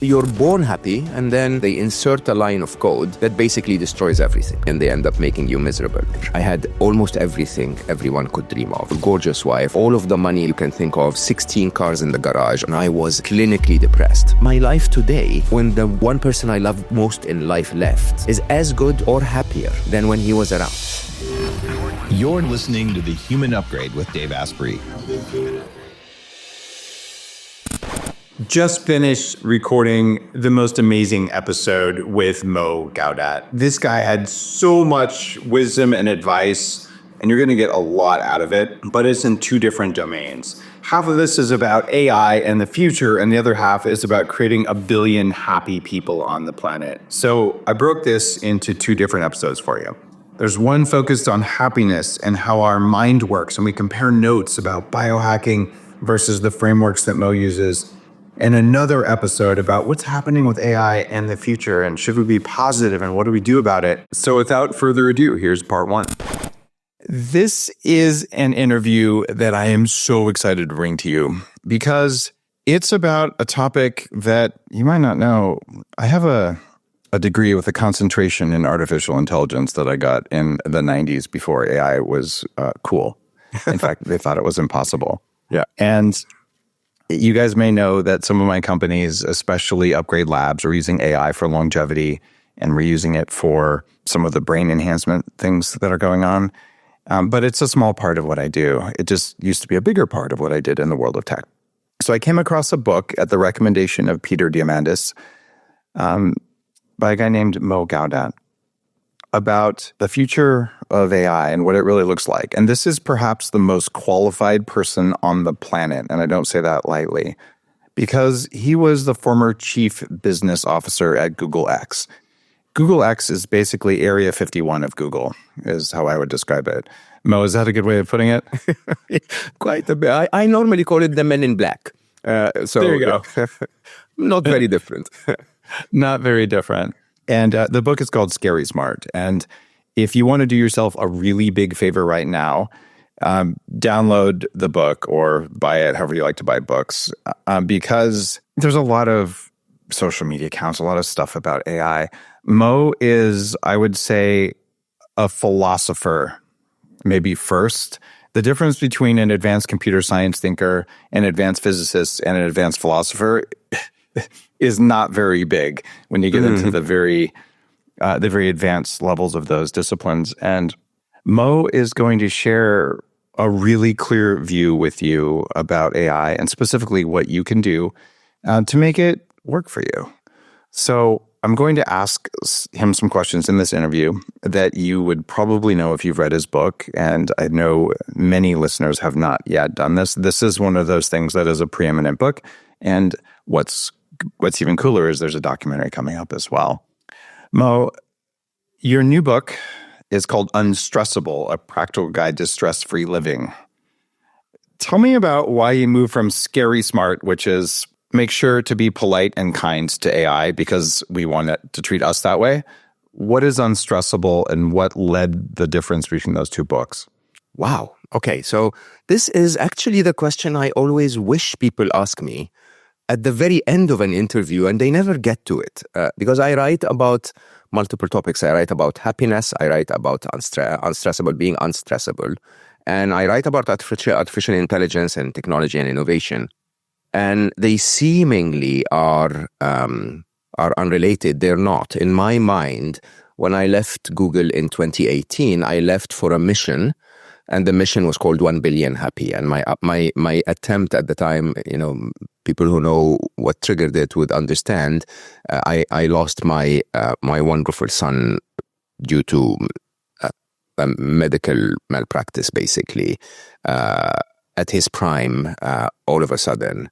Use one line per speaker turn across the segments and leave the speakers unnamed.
You're born happy, and then they insert a line of code that basically destroys everything, and they end up making you miserable. I had almost everything everyone could dream of. A gorgeous wife, all of the money you can think of, 16 cars in the garage, and I was clinically depressed. My life today, when the one person I love most in life left, is as good or happier than when he was around.
You're listening to The Human Upgrade with Dave Asprey.
Just finished recording the most amazing episode with Mo Gawdat. This guy had so much wisdom and advice, and you're going to get a lot out of it, but it's in two different domains. Half of this is about AI and the future, and the other half is about creating 1 billion happy people on the planet. So I broke this into two different episodes for you. There's one focused on happiness and how our mind works, and we compare notes about biohacking versus the frameworks that Mo uses. And another episode about what's happening with AI and the future, and should we be positive, and what do we do about it? So without further ado, here's part one. This is an interview that I am so excited to bring to you because it's about a topic that you might not know. I have a degree with a concentration in artificial intelligence that I got in the 90s before AI was cool. In fact, they thought it was impossible. Yeah. And you guys may know that some of my companies, especially Upgrade Labs, are using AI for longevity, and we're using it for some of the brain enhancement things that are going on. But it's a small part of what I do. It just used to be a bigger part of what I did in the world of tech. So I came across a book at the recommendation of Peter Diamandis by a guy named Mo Gawdat about the future of AI and what it really looks like. And this is perhaps the most qualified person on the planet, and I don't say that lightly, because he was the former chief business officer at Google X. Google X is basically Area 51 of Google, is how I would describe it. Mo, is that a good way of putting it?
Quite a bit. I normally call it the Men in Black. So
there you go.
Not very different.
Not very different. And the book is called Scary Smart. And if you want to do yourself a really big favor right now, download the book or buy it, however you like to buy books, because there's a lot of social media accounts, a lot of stuff about AI. Mo is, I would say, a philosopher, maybe first. The difference between an advanced computer science thinker, an advanced physicist, and an advanced philosopher is not very big when you get into the very advanced levels of those disciplines. And Mo is going to share a really clear view with you about AI and specifically what you can do to make it work for you. So I'm going to ask him some questions in this interview that you would probably know if you've read his book. And I know many listeners have not yet done this. This is one of those things that is a preeminent book. And what's even cooler is there's a documentary coming up as well. Mo, your new book is called Unstressable, A Practical Guide to Stress-Free Living. Tell me about why you moved from Scary Smart, which is make sure to be polite and kind to AI because we want it to treat us that way. What is Unstressable and what led the difference between those two books?
Wow. Okay. So this is actually the question I always wish people ask me at the very end of an interview, and they never get to it because I write about multiple topics. I write about happiness. I write about unstressable, being unstressable. And I write about artificial intelligence and technology and innovation. And they seemingly are unrelated. They're not. In my mind, when I left Google in 2018, I left for a mission. And the mission was called 1 billion happy. And my attempt at the time, people who know what triggered it would understand. I lost my wonderful son due to a medical malpractice, basically, at his prime, all of a sudden.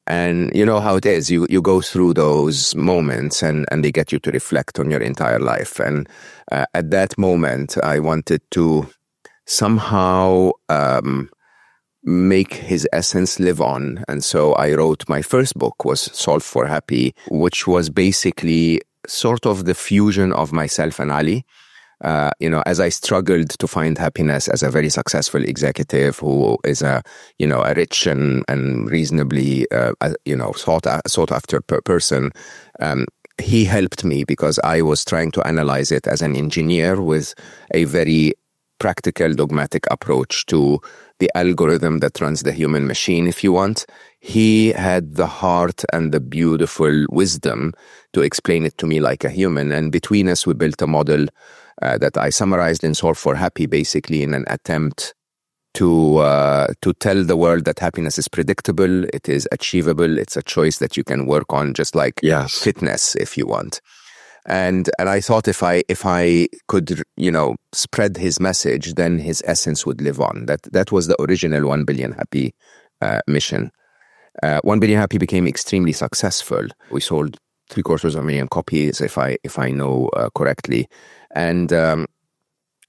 And you know how it is. You go through those moments and they get you to reflect on your entire life. And at that moment, I wanted to somehow make his essence live on. And so I wrote, my first book was Solve for Happy, which was basically sort of the fusion of myself and Ali. As I struggled to find happiness as a very successful executive who is a rich and reasonably, sought after person, he helped me because I was trying to analyze it as an engineer with a very practical, dogmatic approach to the algorithm that runs the human machine, if you want. He had the heart and the beautiful wisdom to explain it to me like a human. And between us, we built a model that I summarized in Solve for Happy, basically in an attempt to tell the world that happiness is predictable, it is achievable, it's a choice that you can work on, just like fitness, if you want. And I thought if I could, spread his message, then his essence would live on. That was the original 1 Billion Happy mission. 1 Billion Happy became extremely successful. We sold 750,000 copies, if I know correctly. And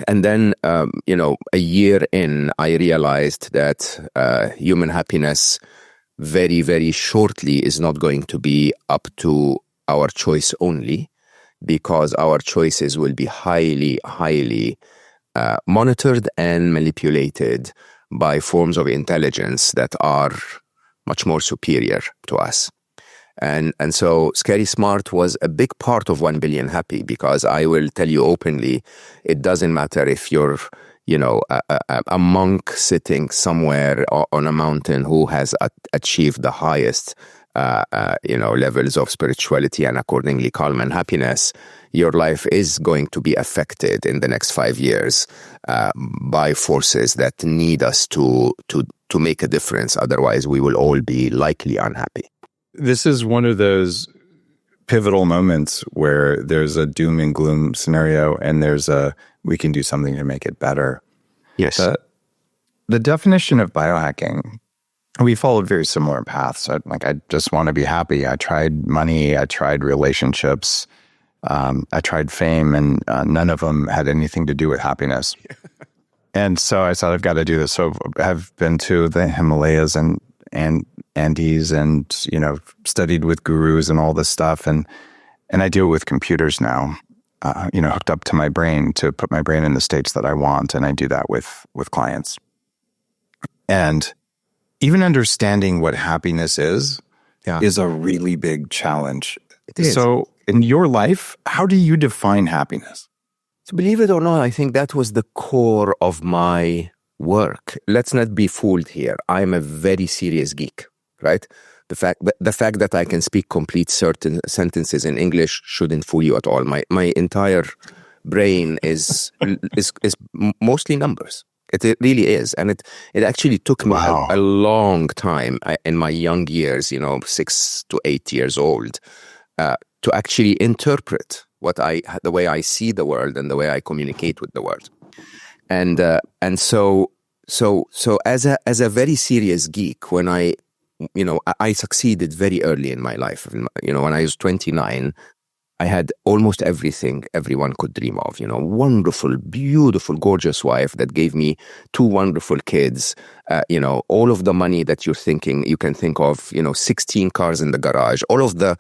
then, a year in, I realized that human happiness very, very shortly is not going to be up to our choice only, because our choices will be highly, highly monitored and manipulated by forms of intelligence that are much more superior to us. And so Scary Smart was a big part of 1 Billion Happy, because I will tell you openly, it doesn't matter if you're, a monk sitting somewhere on a mountain who has achieved the highest, levels of spirituality and accordingly calm and happiness. Your life is going to be affected in the next 5 years by forces that need us to make a difference. Otherwise, we will all be likely unhappy.
This is one of those pivotal moments where there's a doom and gloom scenario and we can do something to make it better.
Yes.
The definition of biohacking, we followed very similar paths. I just want to be happy. I tried money. I tried relationships. I tried fame, and none of them had anything to do with happiness. And so I thought, I've got to do this. So I've been to the Himalayas and Andes and, studied with gurus and all this stuff. And I deal with computers now, hooked up to my brain to put my brain in the states that I want. And I do that with clients. And even understanding what happiness is a really big challenge.
It is.
So in your life, how do you define happiness?
So believe it or not, I think that was the core of my work. Let's not be fooled here. I'm a very serious geek, right? The fact that I can speak complete certain sentences in English shouldn't fool you at all. My entire brain is mostly numbers. It really is. And it actually took me a long time in my young years, 6 to 8 years old, to actually interpret the way I see the world and the way I communicate with the world. And so as a very serious geek, when I succeeded very early in my life. When I was 29, I had almost everything everyone could dream of. Wonderful, beautiful, gorgeous wife that gave me 2 wonderful kids. All of the money that you can think of. 16 cars in the garage. All of the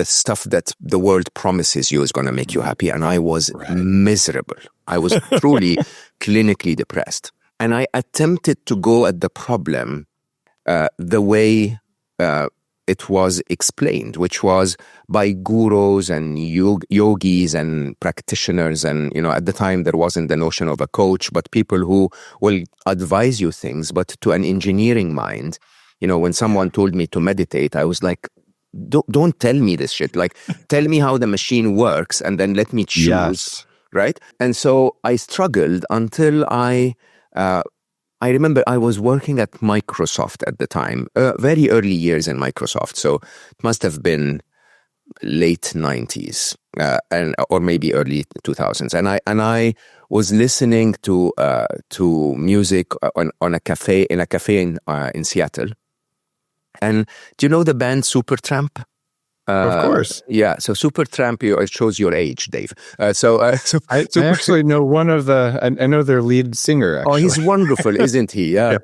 stuff that the world promises you is going to make you happy. And I was miserable. I was truly clinically depressed. And I attempted to go at the problem the way it was explained, which was by gurus and yogis and practitioners. And, at the time there wasn't the notion of a coach, but people who will advise you things. But to an engineering mind, when someone told me to meditate, I was like, don't tell me this shit. Like, tell me how the machine works and then let me choose.
Yes.
Right? And so I struggled until I remember I was working at Microsoft at the time, very early years in Microsoft. So it must have been late 90s or maybe early 2000s. And I was listening to music in a cafe in Seattle. And do you know the band Supertramp?
Of course.
Yeah. So Supertramp, it shows your age, Dave.
I actually know one of I know their lead singer, actually.
Oh, he's wonderful, isn't he? Yeah.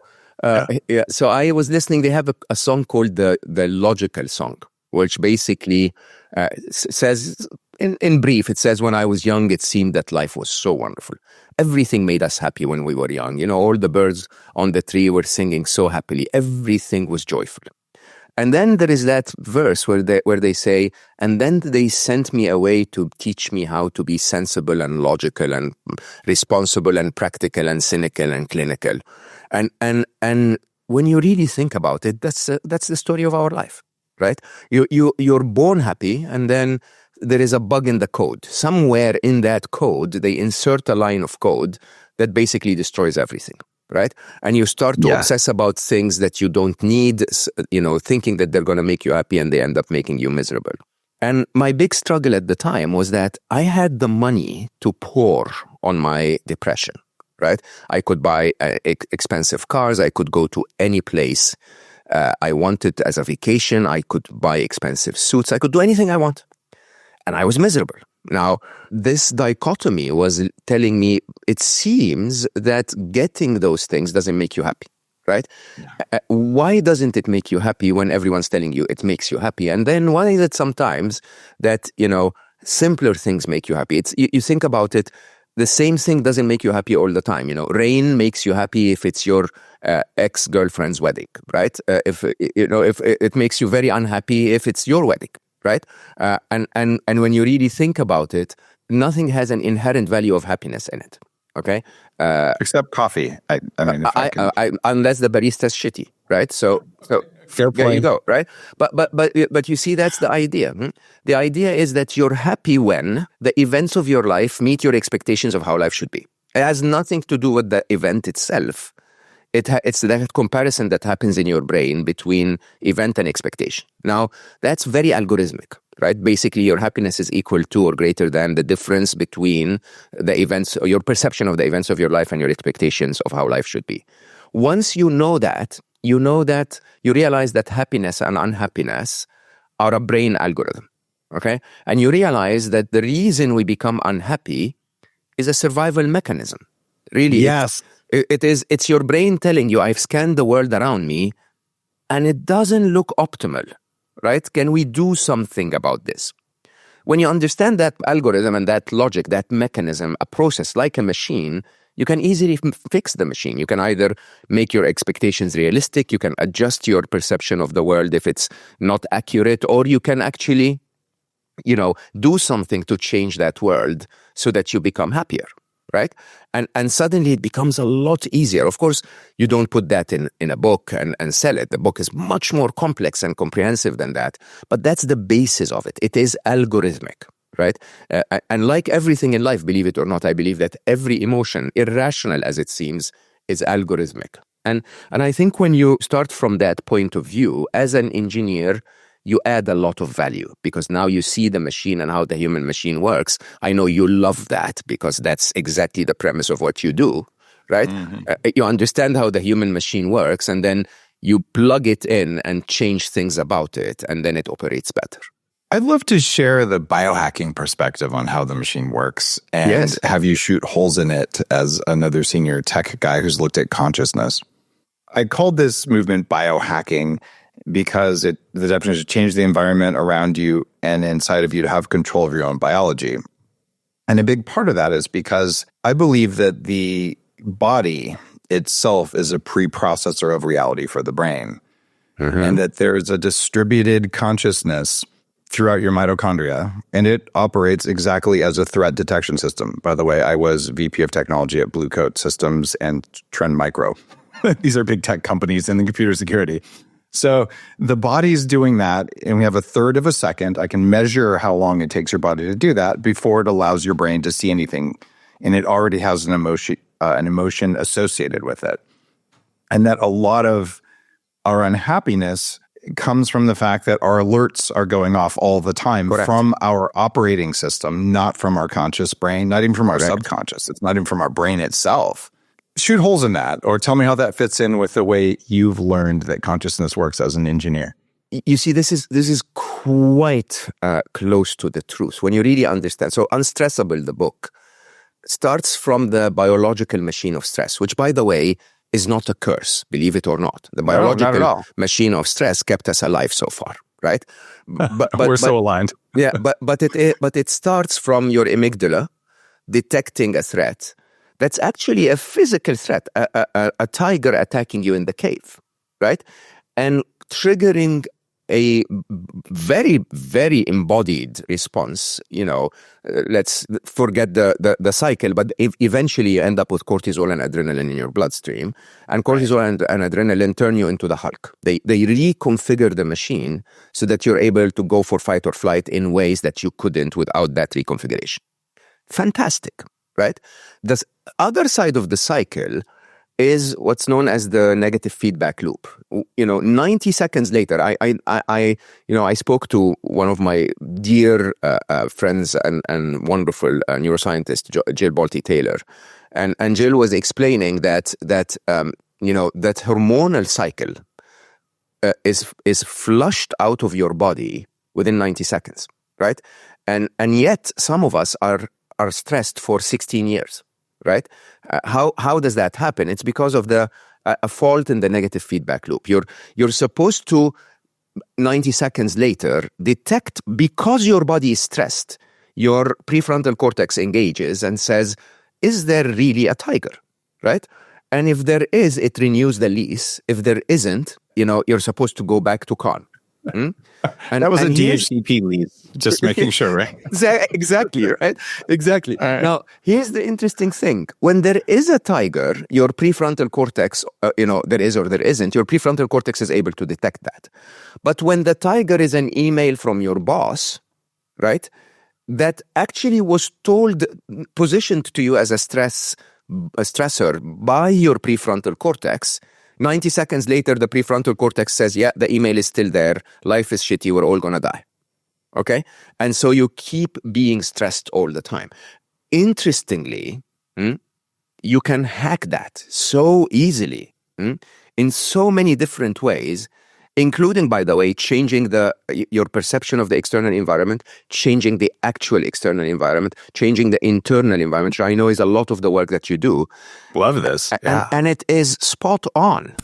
Yeah. So I was listening. They have a song called the Logical Song, which basically says in brief, it says, when I was young, it seemed that life was so wonderful. Everything made us happy when we were young. All the birds on the tree were singing so happily. Everything was joyful. And then there is that verse where they say, and then they sent me away to teach me how to be sensible and logical and responsible and practical and cynical and clinical. And when you really think about it, that's the story of our life, right? You're born happy, and then there is a bug in the code. Somewhere in that code, they insert a line of code that basically destroys everything. Right? And you start to obsess about things that you don't need, thinking that they're going to make you happy, and they end up making you miserable. And my big struggle at the time was that I had the money to pour on my depression, right? I could buy expensive cars. I could go to any place I wanted as a vacation. I could buy expensive suits. I could do anything I want. And I was miserable. Now, this dichotomy was telling me it seems that getting those things doesn't make you happy, right? Yeah. Why doesn't it make you happy when everyone's telling you it makes you happy? And then why is it sometimes that, simpler things make you happy? You think about it, the same thing doesn't make you happy all the time. Rain makes you happy if it's your ex-girlfriend's wedding, right? If it makes you very unhappy if it's your wedding. Right? And when you really think about it, nothing has an inherent value of happiness in it. Okay?
Except coffee.
Unless the barista's shitty, right? So
fair point.
There you go, right? But you see, that's the idea. The idea is that you're happy when the events of your life meet your expectations of how life should be. It has nothing to do with the event itself. It's that comparison that happens in your brain between event and expectation. Now, that's very algorithmic, right? Basically, your happiness is equal to or greater than the difference between the events, or your perception of the events of your life and your expectations of how life should be. Once you know that, you realize that happiness and unhappiness are a brain algorithm, okay? And you realize that the reason we become unhappy is a survival mechanism. Really,
yes.
It's your brain telling you, I've scanned the world around me and it doesn't look optimal, right? Can we do something about this? When you understand that algorithm and that logic, that mechanism, a process like a machine, you can easily fix the machine. You can either make your expectations realistic, you can adjust your perception of the world if it's not accurate, or you can actually, do something to change that world so that you become happier. Right? And suddenly it becomes a lot easier. Of course, you don't put that in a book and sell it. The book is much more complex and comprehensive than that. But that's the basis of it. It is algorithmic, right? And like everything in life, believe it or not, I believe that every emotion, irrational as it seems, is algorithmic. And I think when you start from that point of view, as an engineer, you add a lot of value because now you see the machine and how the human machine works. I know you love that because that's exactly the premise of what you do, right? Mm-hmm. You understand how the human machine works, and then you plug it in and change things about it, and then it operates better.
I'd love to share the biohacking perspective on how the machine works and have you shoot holes in it as another senior tech guy who's looked at consciousness. I called this movement biohacking because the definition is to change the environment around you and inside of you to have control of your own biology. And a big part of that is because I believe that the body itself is a preprocessor of reality for the brain. Mm-hmm. And that there's a distributed consciousness throughout your mitochondria, and it operates exactly as a threat detection system. By the way, I was VP of technology at Blue Coat Systems and Trend Micro. These are big tech companies in the computer security. So the body's doing that, and we have a third of a second. I can measure how long it takes your body to do that before it allows your brain to see anything, and it already has an emotion associated with it. And that a lot of our unhappiness comes from the fact that our alerts are going off all the time. Correct. From our operating system, not from our conscious brain, not even from our subconscious. It's not even from our brain itself. Shoot holes in that, or tell me how that fits in with the way you've learned that consciousness works as an engineer.
You see, this is quite close to the truth when you really understand. So Unstressable, the book, starts from the biological machine of stress, which, by the way, is not a curse, believe it or not. The biological machine of stress kept us alive so far. right? But
We're so aligned.
yeah, but it starts from your amygdala detecting a threat that's actually a physical threat, a tiger attacking you in the cave, right? And triggering a very, very embodied response. Let's forget the cycle, but eventually you end up with cortisol and adrenaline in your bloodstream, and cortisol and adrenaline turn you into the Hulk. They reconfigure the machine so that you're able to go for fight or flight in ways that you couldn't without that reconfiguration. Fantastic, right? The other side of the cycle is what's known as the negative feedback loop. 90 seconds later, I spoke to one of my dear friends and wonderful neuroscientist, Jill Bolte-Taylor, and Jill was explaining that hormonal cycle is flushed out of your body within 90 seconds, right? And yet some of us are stressed for 16 years. Right? How does that happen? It's because of a fault in the negative feedback loop. You're supposed to 90 seconds later detect, because your body is stressed, your prefrontal cortex engages and says, is there really a tiger? Right? And if there is, it renews the lease. If there isn't, you're supposed to go back to calm. And
that was a DHCP lease, just making sure, right?
Exactly, right? Exactly.
Right.
Now, here's the interesting thing. When there is a tiger, your prefrontal cortex, there is or there isn't, your prefrontal cortex is able to detect that. But when the tiger is an email from your boss, right, that actually was positioned to you as a stressor by your prefrontal cortex, 90 seconds later, the prefrontal cortex says, yeah, the email is still there. Life is shitty. We're all going to die. Okay? And so you keep being stressed all the time. Interestingly, you can hack that so easily in so many different ways, including, by the way, changing your perception of the external environment, changing the actual external environment, changing the internal environment, which I know is a lot of the work that you do.
Love this.
And it is spot on.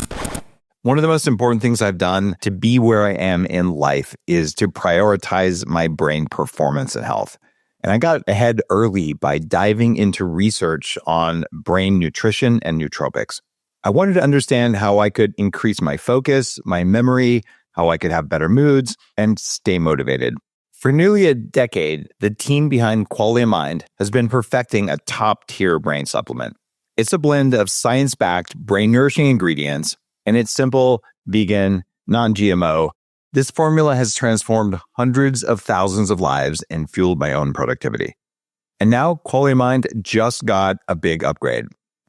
One of the most important things I've done to be where I am in life is to prioritize my brain performance and health. And I got ahead early by diving into research on brain nutrition and nootropics. I wanted to understand how I could increase my focus, my memory, how I could have better moods, and stay motivated. For nearly a decade, the team behind Qualia Mind has been perfecting a top-tier brain supplement. It's a blend of science-backed, brain-nourishing ingredients, and it's simple, vegan, non-GMO. This formula has transformed hundreds of thousands of lives and fueled my own productivity. And now Qualia Mind just got a big upgrade.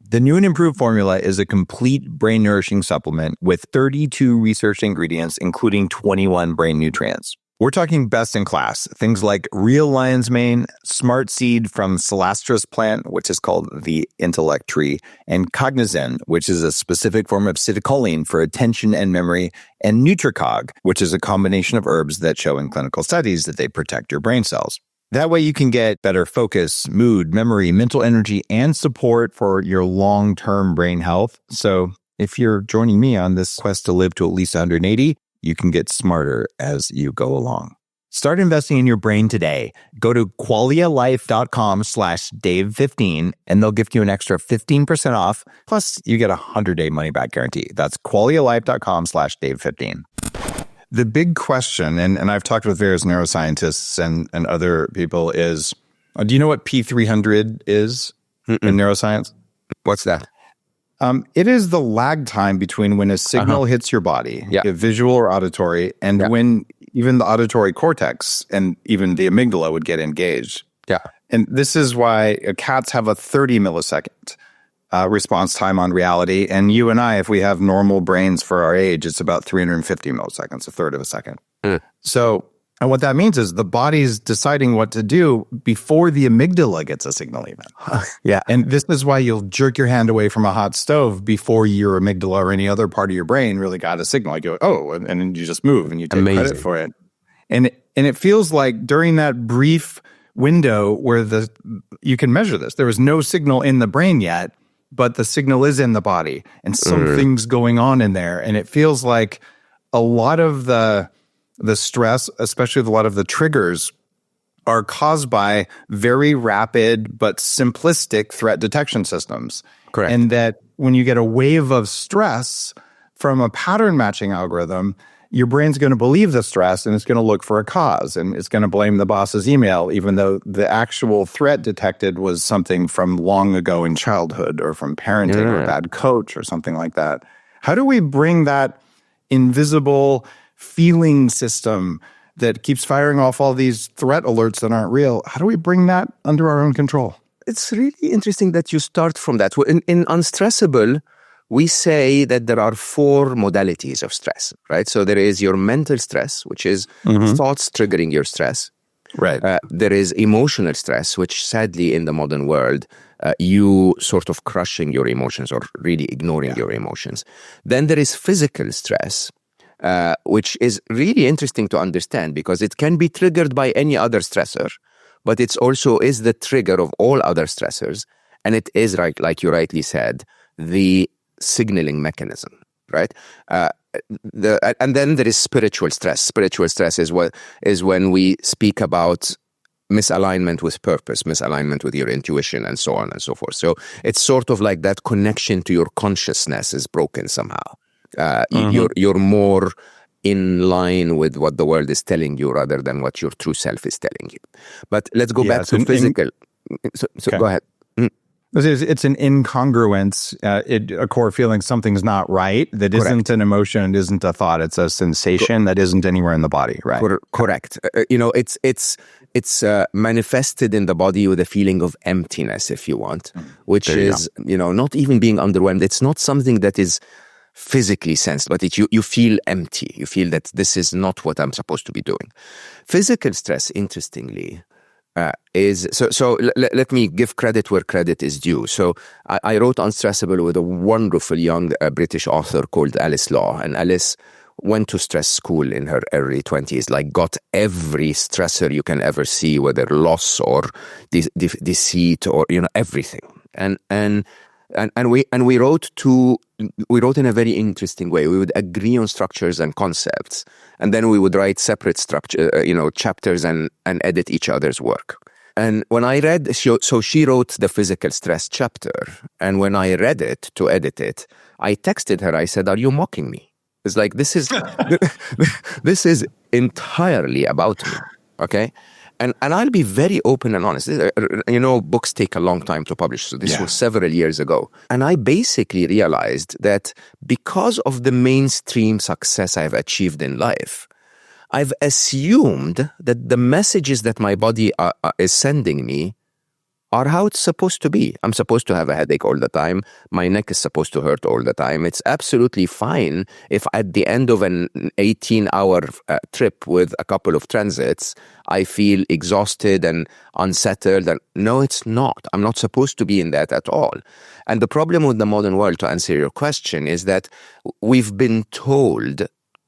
The new and improved formula is a complete brain-nourishing supplement with 32 researched ingredients, including 21 brain nutrients. We're talking best in class, things like real lion's mane, smart seed from Celastris plant, which is called the intellect tree, and Cognizin, which is a specific form of acetylcholine for attention and memory, and Nutricog, which is a combination of herbs that show in clinical studies that they protect your brain cells. That way you can get better focus, mood, memory, mental energy, and support for your long-term brain health. So if you're joining me on this quest to live to at least 180, you can get smarter as you go along. Start investing in your brain today. Go to qualialife.com/Dave15 and they'll gift you an extra 15% off. Plus, you get a 100-day money-back guarantee. That's qualialife.com/Dave15. The big question, and I've talked with various neuroscientists and other people, is, do you know what P300 is in neuroscience?
What's that?
It is the lag time between when a signal hits your body, visual or auditory, and when even the auditory cortex and even the amygdala would get engaged.
Yeah.
And this is why cats have a 30 millisecond response time on reality. And you and I, if we have normal brains for our age, it's about 350 milliseconds, a third of a second. So, and what that means is the body's deciding what to do before the amygdala gets a signal even.
Yeah.
And this is why you'll jerk your hand away from a hot stove before your amygdala or any other part of your brain really got a signal. Like, and then you just move and you take credit for it. And it feels like during that brief window where you can measure this, there was no signal in the brain yet, but the signal is in the body and something's going on in there. And it feels like a lot of the the stress, especially a lot of the triggers, are caused by very rapid but simplistic threat detection systems.
Correct.
And that when you get a wave of stress from a pattern matching algorithm, your brain's going to believe the stress and it's going to look for a cause, and it's going to blame the boss's email, even though the actual threat detected was something from long ago in childhood or from parenting or a bad coach or something like that. How do we bring that invisible feeling system that keeps firing off all these threat alerts that aren't real? How do we bring that under our own control?
It's really interesting that you start from that. In Unstressable, we say that there are 4 modalities of stress, right? So there is your mental stress, which is thoughts triggering your stress.
Right.
There is emotional stress, which sadly in the modern world, you sort of crushing your emotions or really ignoring your emotions. Then there is physical stress, which is really interesting to understand because it can be triggered by any other stressor, but it's also is the trigger of all other stressors. And it is, right, like you rightly said, the signaling mechanism, right? And then there is spiritual stress. Spiritual stress is when we speak about misalignment with purpose, misalignment with your intuition, and so on and so forth. So it's sort of like that connection to your consciousness is broken somehow. You're more in line with what the world is telling you rather than what your true self is telling you. But let's go back to physical. So go ahead.
It's an incongruence, a core feeling something's not right, that
Correct.
Isn't an emotion, it isn't a thought, it's a sensation that isn't anywhere in the body, right?
Correct. It's manifested in the body with a feeling of emptiness, if you want, which is, not even being underwhelmed. It's not something that is physically sensed, but you feel empty. You feel that this is not what I'm supposed to be doing. Physical stress, interestingly, is so. Let me give credit where credit is due. So I wrote Unstressable with a wonderful young British author called Alice Law, and Alice went to stress school in her early 20s, like got every stressor you can ever see, whether loss or deceit or everything. And we wrote in a very interesting way. We would agree on structures and concepts, and then we would write separate chapters and edit each other's work. And when I read, so she wrote the physical stress chapter, and when I read it to edit it, I texted her. I said, "Are you mocking me?" It's like this is entirely about me, okay? And I'll be very open and honest. Books take a long time to publish, so this was several years ago. And I basically realized that because of the mainstream success I've achieved in life, I've assumed that the messages that my body is sending me are how it's supposed to be. I'm supposed to have a headache all the time. My neck is supposed to hurt all the time. It's absolutely fine if at the end of an 18-hour trip with a couple of transits, I feel exhausted and unsettled. And no, it's not. I'm not supposed to be in that at all. And the problem with the modern world, to answer your question, is that we've been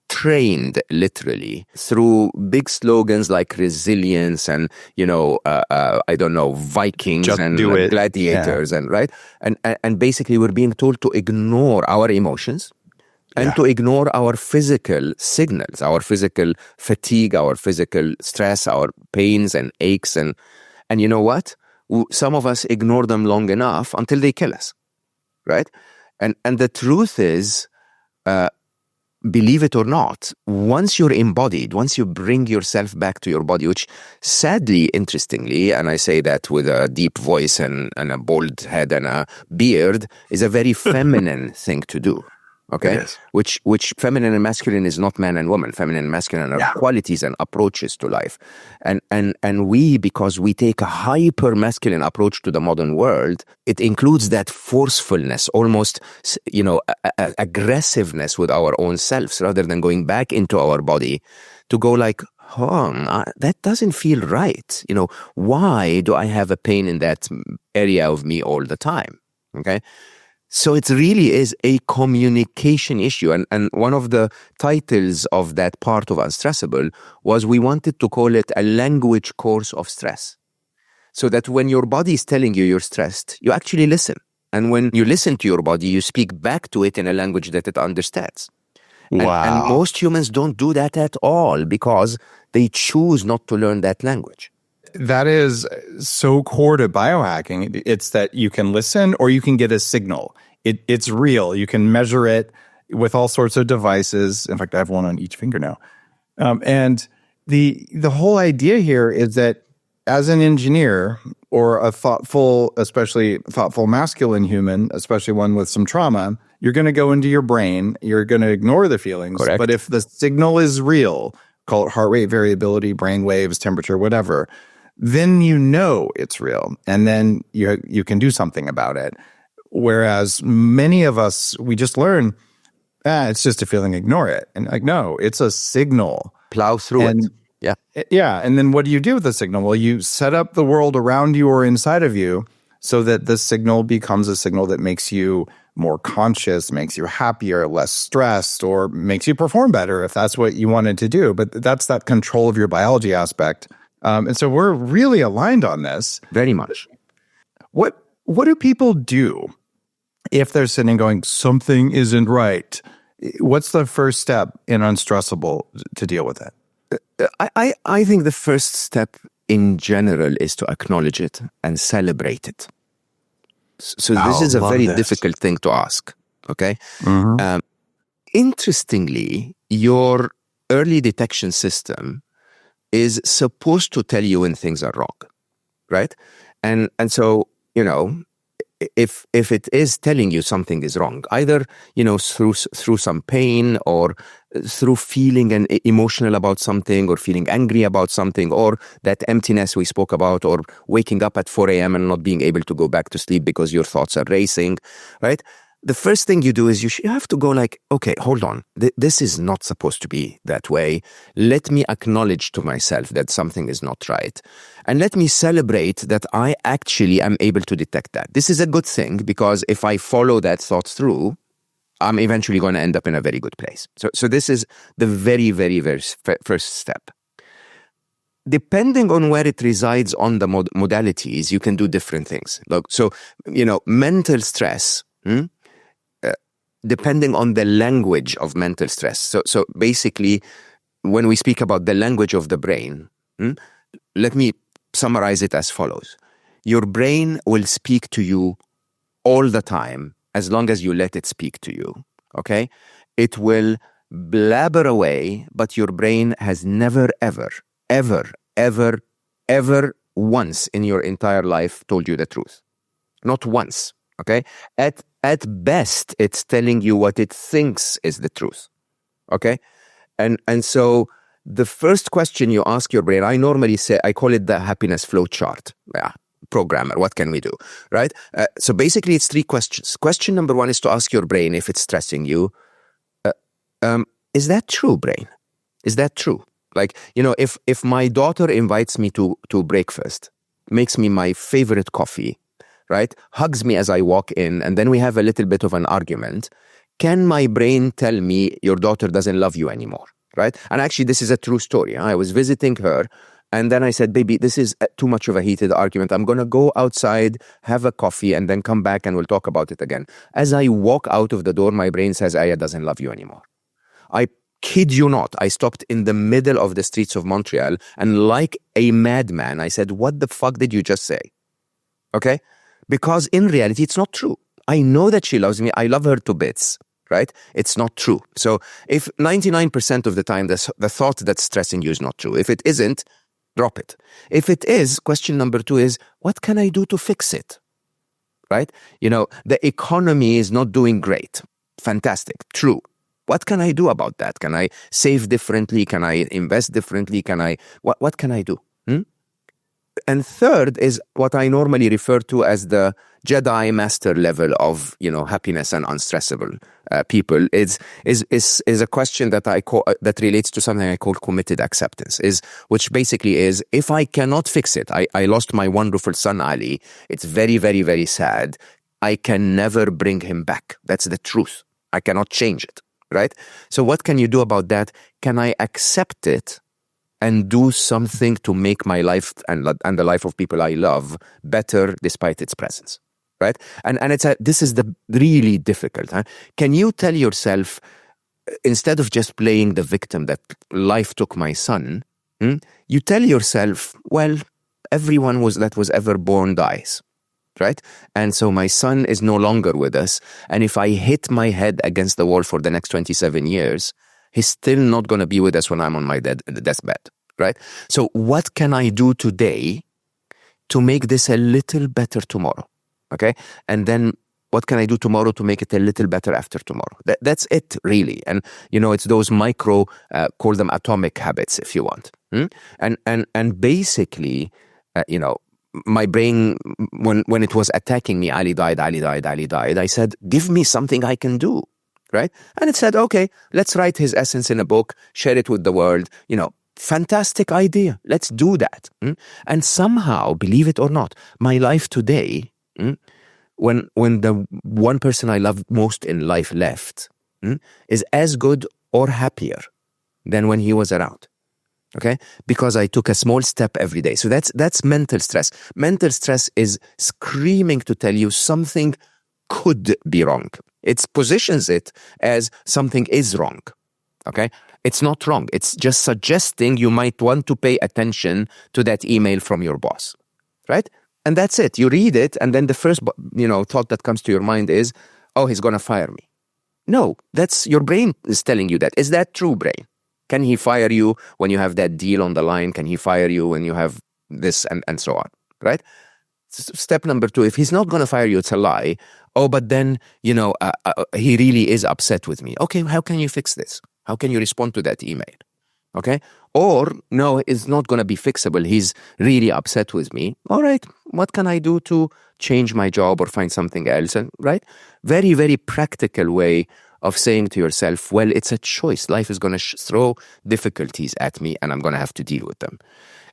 trained literally through big slogans like resilience and Vikings
Just
and
do it.
gladiators and right and basically we're being told to ignore our emotions and to ignore our physical signals, our physical fatigue, our physical stress, our pains and aches, and you know what, some of us ignore them long enough until they kill us, right? And the truth is, believe it or not, once you're embodied, once you bring yourself back to your body, which sadly, interestingly, and I say that with a deep voice and a bald head and a beard, is a very feminine thing to do. Okay, which feminine and masculine is not man and woman. Feminine and masculine are qualities and approaches to life, and we, because we take a hyper masculine approach to the modern world, it includes that forcefulness, almost aggressiveness with our own selves, rather than going back into our body to go like, that doesn't feel right. Why do I have a pain in that area of me all the time? Okay. So it really is a communication issue. And one of the titles of that part of Unstressable was we wanted to call it a language course of stress. So that when your body is telling you you're stressed, you actually listen. And when you listen to your body, you speak back to it in a language that it understands. And
Wow.
most humans don't do that at all because they choose not to learn that language.
That is so core to biohacking. It's that you can listen or you can get a signal. It's real. You can measure it with all sorts of devices. In fact, I have one on each finger now. And the whole idea here is that as an engineer or a thoughtful, especially thoughtful masculine human, especially one with some trauma, you're going to go into your brain, you're going to ignore the feelings.
Correct.
But if the signal is real, call it heart rate variability, brain waves, temperature, whatever, then you know it's real. And then you can do something about it. Whereas many of us, we just learn, it's just a feeling, ignore it. And like, no, it's a signal.
Plow through it. Yeah.
Yeah. And then what do you do with the signal? Well, you set up the world around you or inside of you so that the signal becomes a signal that makes you more conscious, makes you happier, less stressed, or makes you perform better if that's what you wanted to do. But that's that control of your biology aspect. And so we're really aligned on this.
Very much.
What do people do if they're sitting going, something isn't right? What's the first step in Unstressable to deal with it?
I think the first step in general is to acknowledge it and celebrate it. So this is a very difficult thing to ask, okay?
Mm-hmm.
Interestingly, your early detection system is supposed to tell you when things are wrong, right? And so, if it is telling you something is wrong, either through some pain or through feeling emotional about something or feeling angry about something or that emptiness we spoke about or waking up at 4 a.m. and not being able to go back to sleep because your thoughts are racing, right? The first thing you do is you have to go like, okay, hold on. This is not supposed to be that way. Let me acknowledge to myself that something is not right. And let me celebrate that I actually am able to detect that. This is a good thing because if I follow that thought through, I'm eventually going to end up in a very good place. So this is the very, very, very first step. Depending on where it resides on the modalities, you can do different things. Look, so, mental stress, depending on the language of mental stress. So basically, when we speak about the language of the brain, let me summarize it as follows. Your brain will speak to you all the time as long as you let it speak to you, okay? It will blabber away, but your brain has never, ever, ever, ever, ever once in your entire life told you the truth. Not once, okay? At best, it's telling you what it thinks is the truth, okay? And so the first question you ask your brain, I normally say, I call it the happiness flowchart. Yeah, programmer, what can we do, right? So basically, it's 3 questions. Question number 1 is to ask your brain if it's stressing you. Is that true, brain? Is that true? Like, if my daughter invites me to breakfast, makes me my favorite coffee, right? Hugs me as I walk in, and then we have a little bit of an argument. Can my brain tell me your daughter doesn't love you anymore, right? And actually, this is a true story. I was visiting her, and then I said, baby, this is too much of a heated argument. I'm going to go outside, have a coffee, and then come back and we'll talk about it again. As I walk out of the door, my brain says, Aya doesn't love you anymore. I kid you not, I stopped in the middle of the streets of Montreal, and like a madman, I said, what the fuck did you just say? Okay? Because in reality, it's not true. I know that she loves me. I love her to bits, right? It's not true. So if 99% of the time, the thought that's stressing you is not true. If it isn't, drop it. If it is, question number 2 is, what can I do to fix it? Right? The economy is not doing great. Fantastic. True. What can I do about that? Can I save differently? Can I invest differently? What can I do? And third is what I normally refer to as the Jedi master level of, happiness and unstressable people. Is a question that I call that relates to something I call committed acceptance. Which basically is, if I cannot fix it, I lost my wonderful son Ali. It's very, very, very sad. I can never bring him back. That's the truth. I cannot change it. Right? So what can you do about that? Can I accept it and do something to make my life and the life of people I love better despite its presence? Right? And this is the really difficult. Huh? Can you tell yourself, instead of just playing the victim that life took my son, you tell yourself, well, everyone that was ever born dies, right? And so my son is no longer with us. And if I hit my head against the wall for the next 27 years, he's still not going to be with us when I'm on my deathbed, right? So what can I do today to make this a little better tomorrow? Okay? And then what can I do tomorrow to make it a little better after tomorrow? That's it, really. And, it's those micro, call them atomic habits, if you want. And basically, my brain, when it was attacking me, Ali died, I said, give me something I can do, right? And it said, okay, let's write his essence in a book, share it with the world, fantastic idea. Let's do that. And somehow, believe it or not, my life today, when the one person I loved most in life left, is as good or happier than when he was around. Okay? Because I took a small step every day. So that's mental stress. Mental stress is screaming to tell you something could be wrong. It positions it as something is wrong. Okay? It's not wrong. It's just suggesting you might want to pay attention to that email from your boss. Right? And that's it. You read it, and then the first thought that comes to your mind is, oh, he's going to fire me. No, that's your brain is telling you that. Is that true, brain? Can he fire you when you have that deal on the line? Can he fire you when you have this and so on, right? Step number 2, if he's not going to fire you, it's a lie. Oh, but then, he really is upset with me. Okay, how can you fix this? How can you respond to that email? Okay? Or, no, it's not going to be fixable. He's really upset with me. All right, what can I do to change my job or find something else? And, right? Very, very practical way of saying to yourself, well, it's a choice. Life is going to throw difficulties at me and I'm going to have to deal with them.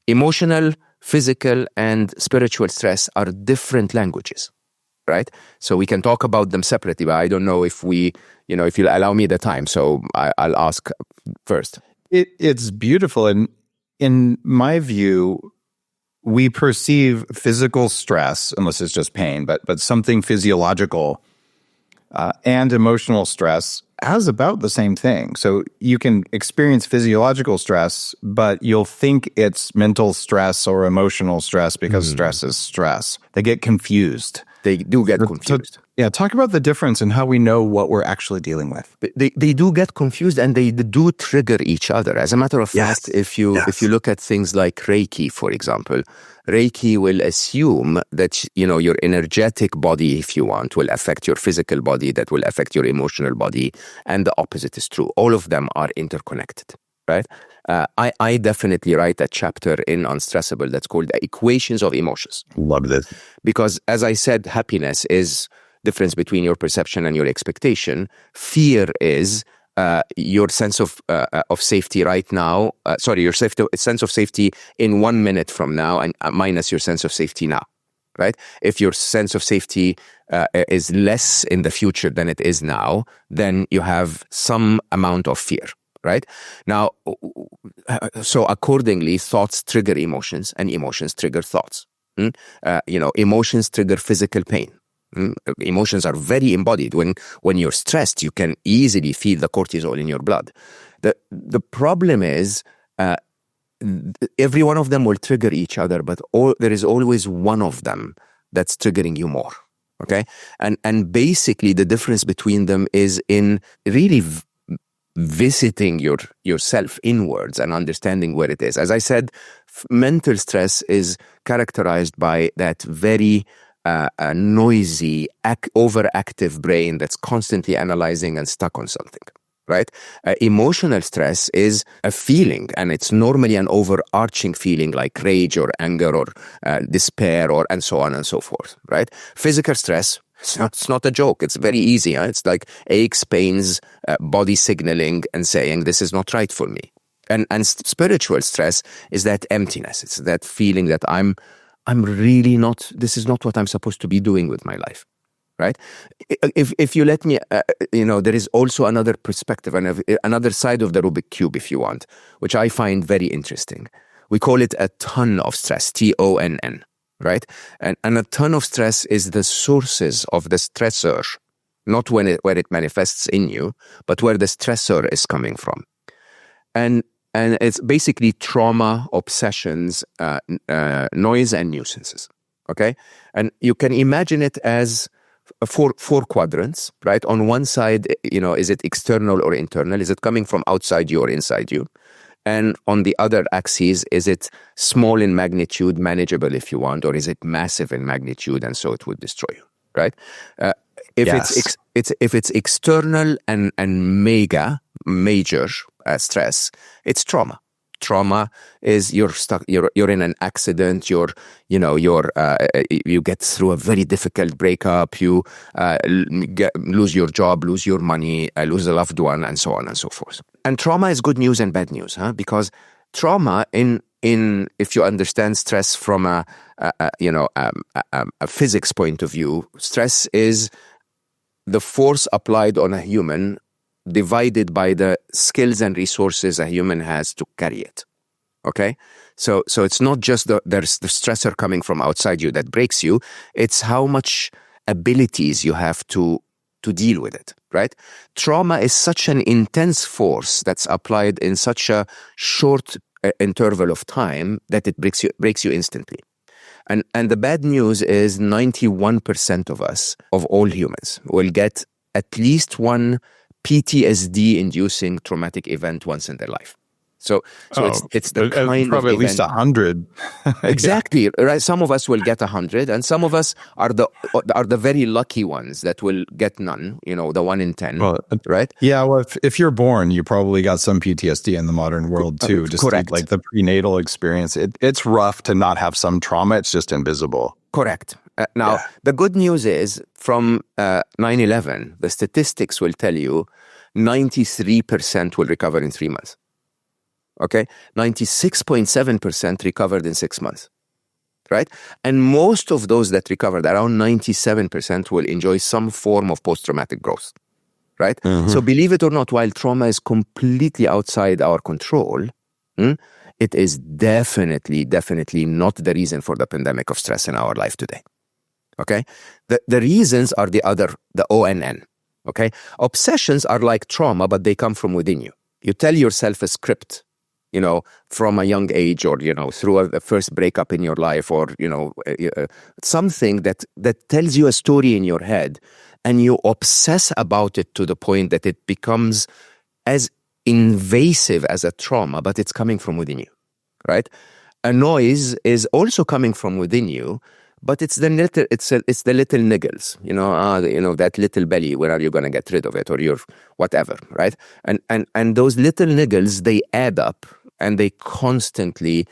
Emotional, physical, and spiritual stress are different languages, right? So we can talk about them separately, but I don't know if if you'll allow me the time. So I'll ask first.
It's beautiful. And in my view, we perceive physical stress, unless it's just pain, but something physiological and emotional stress as about the same thing. So you can experience physiological stress, but you'll think it's mental stress or emotional stress because stress is stress. They get confused.
They do get confused.
Yeah, talk about the difference and how we know what we're actually dealing with.
They do get confused and they do trigger each other. As a matter of fact, if you look at things like Reiki, for example, Reiki will assume that your energetic body, if you want, will affect your physical body, that will affect your emotional body, and the opposite is true. All of them are interconnected, right? I definitely write a chapter in Unstressable that's called The Equations of Emotions.
Love this.
Because as I said, happiness is difference between your perception and your expectation. Fear is your sense of safety right now. Your sense of safety in 1 minute from now, and minus your sense of safety now. Right? If your sense of safety is less in the future than it is now, then you have some amount of fear. Right? Now, so accordingly, thoughts trigger emotions, and emotions trigger thoughts. Emotions trigger physical pain. Emotions are very embodied. When you're stressed, you can easily feel the cortisol in your blood. The problem is every one of them will trigger each other, but there is always one of them that's triggering you more. Okay, and basically the difference between them is in really visiting yourself inwards and understanding where it is. As I said, mental stress is characterized by that very noisy, overactive brain that's constantly analyzing and stuck on something, right? Emotional stress is a feeling, and it's normally an overarching feeling like rage or anger or despair and so on and so forth, right? Physical stress, it's not a joke. It's very easy. Huh? It's like aches, pains, body signaling and saying, this is not right for me. And spiritual stress is that emptiness. It's that feeling that I'm really not, this is not what I'm supposed to be doing with my life, right? If you let me, there is also another perspective and another side of the Rubik Cube, if you want, which I find very interesting. We call it a ton of stress, TONN, right? And a ton of stress is the sources of the stressor, not where it manifests in you, but where the stressor is coming from. And it's basically trauma, obsessions, noise, and nuisances. Okay, and you can imagine it as four quadrants, right? On one side, is it external or internal? Is it coming from outside you or inside you? And on the other axis, is it small in magnitude, manageable if you want, or is it massive in magnitude, and so it would destroy you, right? If it's external and major stress, it's trauma. Trauma is you're stuck. You're in an accident. You get through a very difficult breakup. You lose your job, lose your money, lose a loved one, and so on and so forth. And trauma is good news and bad news, because trauma if you understand stress from a physics point of view, stress is the force applied on a human divided by the skills and resources a human has to carry it. Okay? So it's not just there's the stressor coming from outside you that breaks you, it's how much abilities you have to deal with it, right? Trauma is such an intense force that's applied in such a short interval of time that it breaks you instantly. And the bad news is 91% of us, of all humans, will get at least one PTSD-inducing traumatic event once in their life. So it's the kind
probably
of
at least 100.
Exactly, yeah. Right. Some of us will get 100, and some of us are the very lucky ones that will get none. The 1 in 10. Well, right?
Yeah. Well, if you're born, you probably got some PTSD in the modern world too. Just
correct.
Like the prenatal experience. It's rough to not have some trauma. It's just invisible.
Correct. The good news is from 9/11, the statistics will tell you 93% will recover in 3 months. Okay, 96.7% recovered in 6 months, right? And most of those that recovered, around 97%, will enjoy some form of post-traumatic growth, right? Mm-hmm. So believe it or not, while trauma is completely outside our control, it is definitely not the reason for the pandemic of stress in our life today. Okay, the reasons are the ONN. Okay, obsessions are like trauma, but they come from within you. You tell yourself a script, from a young age, or through the first breakup in your life, or something that tells you a story in your head, and you obsess about it to the point that it becomes as invasive as a trauma, but it's coming from within you, right? A noise is also coming from within you, but it's the little niggles, that little belly. Where are you going to get rid of it, or your whatever, right? And those little niggles, they add up, and they constantly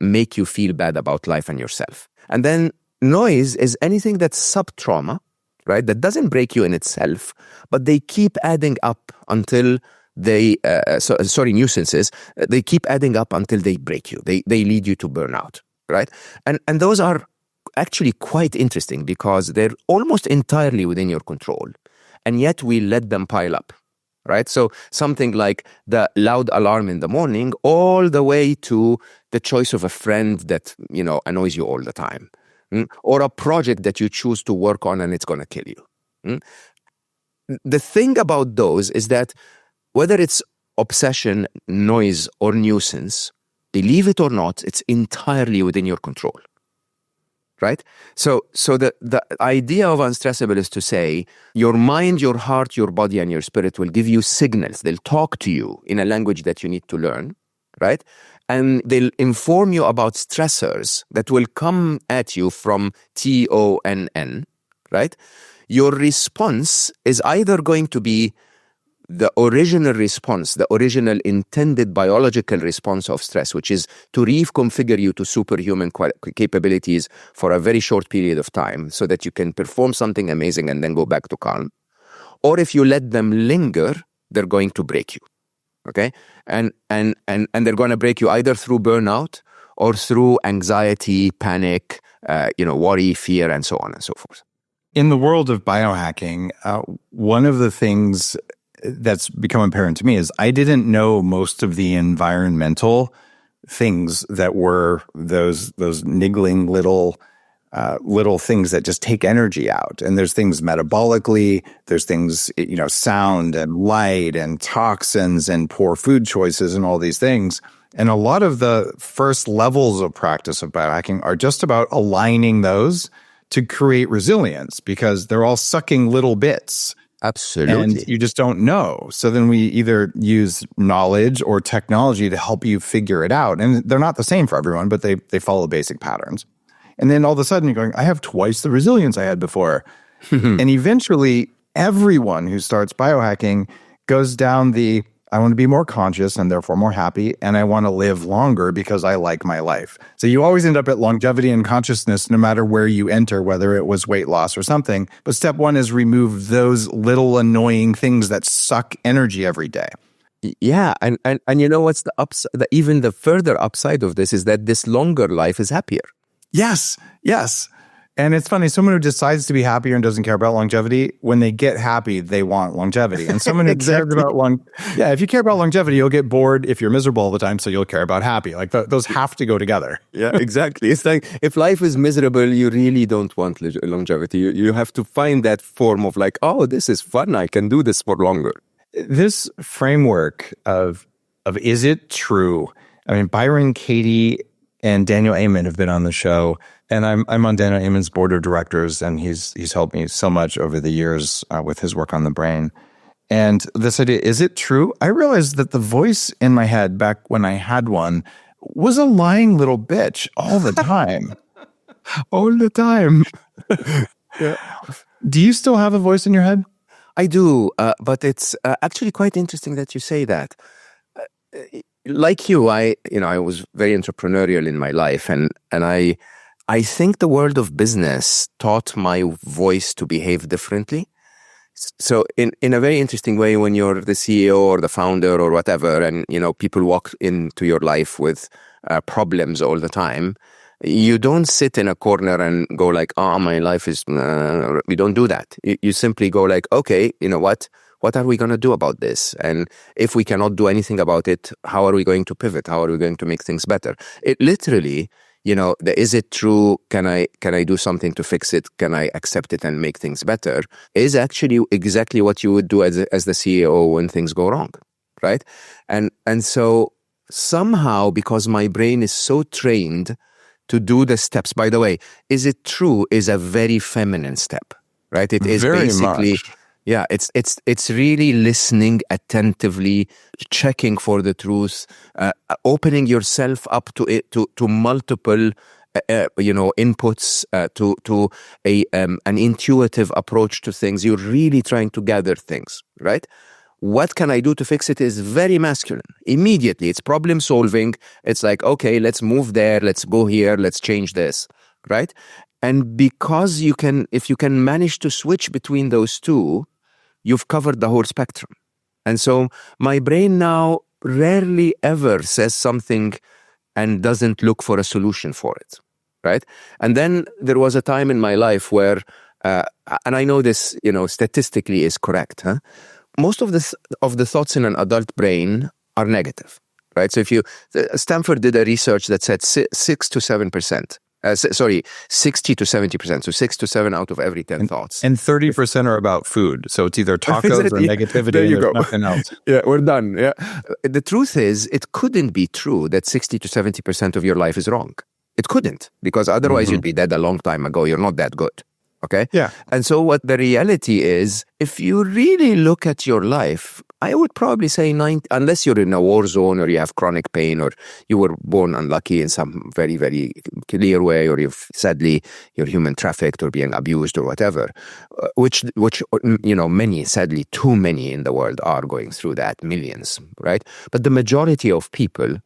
make you feel bad about life and yourself. And then noise is anything that's sub-trauma, right? That doesn't break you in itself, but they keep adding up until nuisances. They keep adding up until they break you. They lead you to burnout, right? And those are actually quite interesting because they're almost entirely within your control, and yet we let them pile up, right? So something like the loud alarm in the morning, all the way to the choice of a friend that annoys you all the time, or a project that you choose to work on and it's going to kill you. The thing about those is that whether it's obsession, noise, or nuisance, believe it or not, it's entirely within your control. Right? So the idea of Unstressable is to say your mind, your heart, your body, and your spirit will give you signals. They'll talk to you in a language that you need to learn, right? And they'll inform you about stressors that will come at you from TONN, right? Your response is either going to be the original response, the original intended biological response of stress, which is to reconfigure you to superhuman capabilities for a very short period of time so that you can perform something amazing and then go back to calm. Or if you let them linger, they're going to break you. Okay? And they're going to break you either through burnout or through anxiety, panic, worry, fear, and so on and so forth.
In the world of biohacking, one of the things that's become apparent to me is I didn't know most of the environmental things that were those niggling little little things that just take energy out. And there's things metabolically, there's things, sound and light and toxins and poor food choices and all these things. And a lot of the first levels of practice of biohacking are just about aligning those to create resilience, because they're all sucking little bits.
Absolutely.
And you just don't know. So then we either use knowledge or technology to help you figure it out. And they're not the same for everyone, but they follow basic patterns. And then all of a sudden you're going, I have twice the resilience I had before. And eventually everyone who starts biohacking goes down I want to be more conscious and therefore more happy, and I want to live longer because I like my life. So you always end up at longevity and consciousness no matter where you enter, whether it was weight loss or something. But step one is remove those little annoying things that suck energy every day.
Yeah, and you know what's the upside? Even the further upside of this is that this longer life is happier.
Yes. And it's funny, someone who decides to be happier and doesn't care about longevity, when they get happy, they want longevity. And someone who cares about if you care about longevity, you'll get bored if you're miserable all the time, so you'll care about happy. Like those have to go together.
Yeah, exactly. It's like if life is miserable, you really don't want longevity. You have to find that form of like, oh, this is fun. I can do this for longer.
This framework of is it true? I mean, Byron Katie and Daniel Amen have been on the show, and I'm on Daniel Amen's board of directors, and he's helped me so much over the years with his work on the brain. And this idea, is it true? I realized that the voice in my head back when I had one was a lying little bitch all the time.
All the time.
Yeah. Do you still have a voice in your head?
I do, but it's actually quite interesting that you say that. Like you, I was very entrepreneurial in my life, and I think the world of business taught my voice to behave differently. So in a very interesting way, when you're the CEO or the founder or whatever, and people walk into your life with problems all the time, you don't sit in a corner and go like, oh, my life is, we don't do that. You simply go like, okay, you know what? What are we going to do about this? And if we cannot do anything about it, how are we going to pivot? How are we going to make things better? It literally, is it true? Can I do something to fix it? Can I accept it and make things better? Is actually exactly what you would do as the CEO when things go wrong, right? And so somehow, because my brain is so trained to do the steps, by the way, is it true is a very feminine step, right? It is
very
basically...
much.
Yeah, it's really listening attentively, checking for the truth, opening yourself up to it, to multiple, inputs, to an intuitive approach to things. You're really trying to gather things, right? What can I do to fix it is very masculine. Immediately, it's problem solving. It's like, okay, let's move there, let's go here, let's change this, right? And because if you can manage to switch between those two, you've covered the whole spectrum. And so my brain now rarely ever says something and doesn't look for a solution for it, right? And then there was a time in my life where, and I know this, statistically is correct, huh? Most of the thoughts in an adult brain are negative, right? So Stanford did a research that said 6 to 7%. 60 to 70%. So 6 to 7 out of every 10 thoughts.
And 30% are about food. So it's either tacos or negativity.
There you
and
go.
Nothing else.
Yeah, we're done. Yeah. The truth is, it couldn't be true that 60 to 70% of your life is wrong. It couldn't, because otherwise you'd be dead a long time ago. You're not that good. Okay?
Yeah.
And so what the reality is, if you really look at your life, I would probably say 90, unless you're in a war zone or you have chronic pain or you were born unlucky in some very, very clear way, or you're human trafficked or being abused or whatever, which many, sadly, too many in the world are going through that, millions, right? But the majority of people,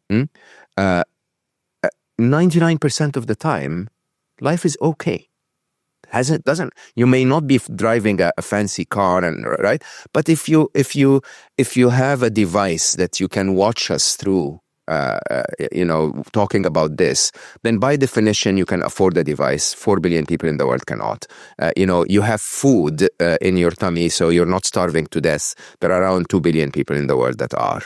99% of the time, life is okay. Doesn't you may not be driving a fancy car, and right, but if you have a device that you can watch us through talking about this, then by definition, you can afford the device. 4 billion people in the world cannot. You have food in your tummy, so you're not starving to death. There are around 2 billion people in the world that are.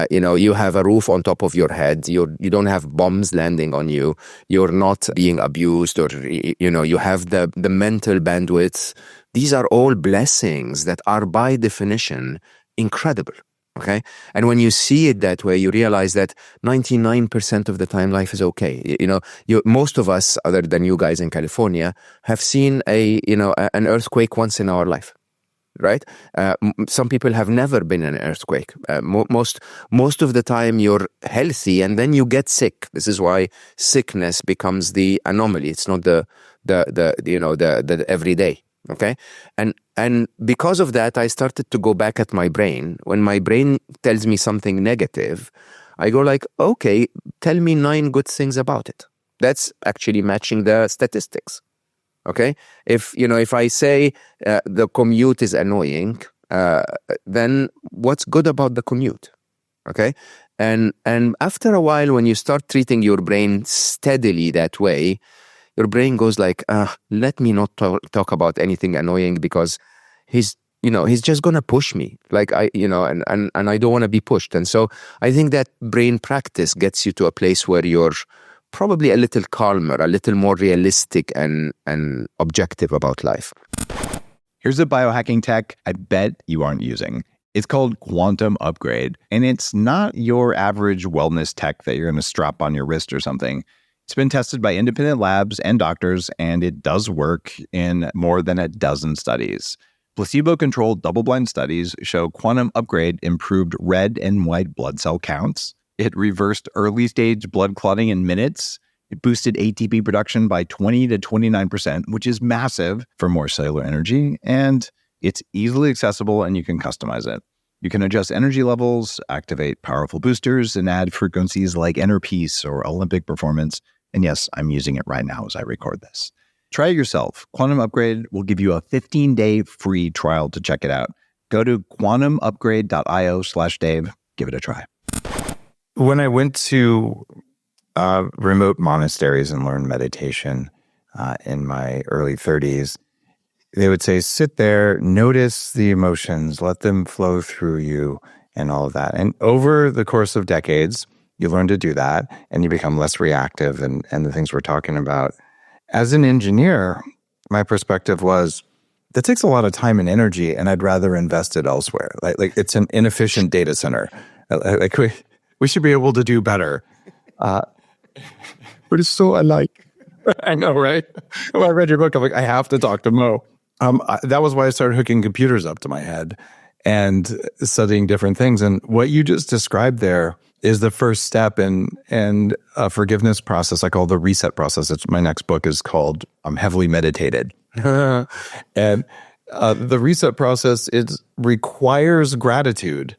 You have a roof on top of your head. You don't have bombs landing on you. You're not being abused, or, you have the mental bandwidth. These are all blessings that are by definition incredible. Okay. And when you see it that way, you realize that 99% of the time life is okay. Most of us, other than you guys in California, have seen an earthquake once in our life. Right? Some people have never been in an earthquake. Most of the time you're healthy and then you get sick. This is why sickness becomes the anomaly. It's not the everyday. Okay. And because of that, I started to go back at my brain. When my brain tells me something negative, I go like, okay, tell me 9 good things about it. That's actually matching the statistics. Okay. If I say the commute is annoying, then what's good about the commute? Okay. And after a while, when you start treating your brain steadily that way, your brain goes like, let me not talk about anything annoying, because he's just going to push me. Like and I don't want to be pushed. And so I think that brain practice gets you to a place where you're probably a little calmer, a little more realistic and objective about life.
Here's a biohacking tech I bet you aren't using. It's called Quantum Upgrade, and it's not your average wellness tech that you're going to strap on your wrist or something. It's been tested by independent labs and doctors, and it does work in more than a dozen studies. Placebo-controlled double-blind studies show Quantum Upgrade improved red and white blood cell counts. It reversed early-stage blood clotting in minutes. It boosted ATP production by 20 to 29%, which is massive for more cellular energy. And it's easily accessible, and you can customize it. You can adjust energy levels, activate powerful boosters, and add frequencies like inner peace or Olympic performance. And yes, I'm using it right now as I record this. Try it yourself. Quantum Upgrade will give you a 15-day free trial to check it out. Go to quantumupgrade.io/Dave. Give it a try.
When I went to remote monasteries and learned meditation in my early 30s, they would say, sit there, notice the emotions, let them flow through you, and all of that. And over the course of decades, you learn to do that, and you become less reactive and the things we're talking about. As an engineer, my perspective was, that takes a lot of time and energy, and I'd rather invest it elsewhere. Like it's an inefficient data center. Like we should be able to do better. But it's so alike. I know, right? When I read your book, I'm like, I have to talk to Mo. That was why I started hooking computers up to my head and studying different things. And what you just described there is the first step in a forgiveness process I call the reset process. My next book is called Heavily Meditated. And the reset process, it requires gratitude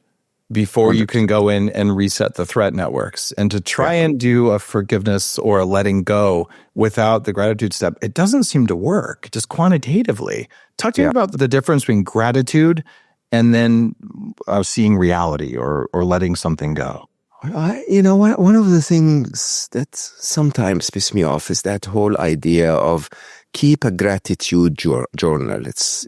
before you can go in and reset the threat networks. And to try and do a forgiveness or a letting go without the gratitude step, it doesn't seem to work, just quantitatively. Talk to me about the difference between gratitude and then seeing reality or letting something go.
One of the things that sometimes piss me off is that whole idea of keep a gratitude journal. It's,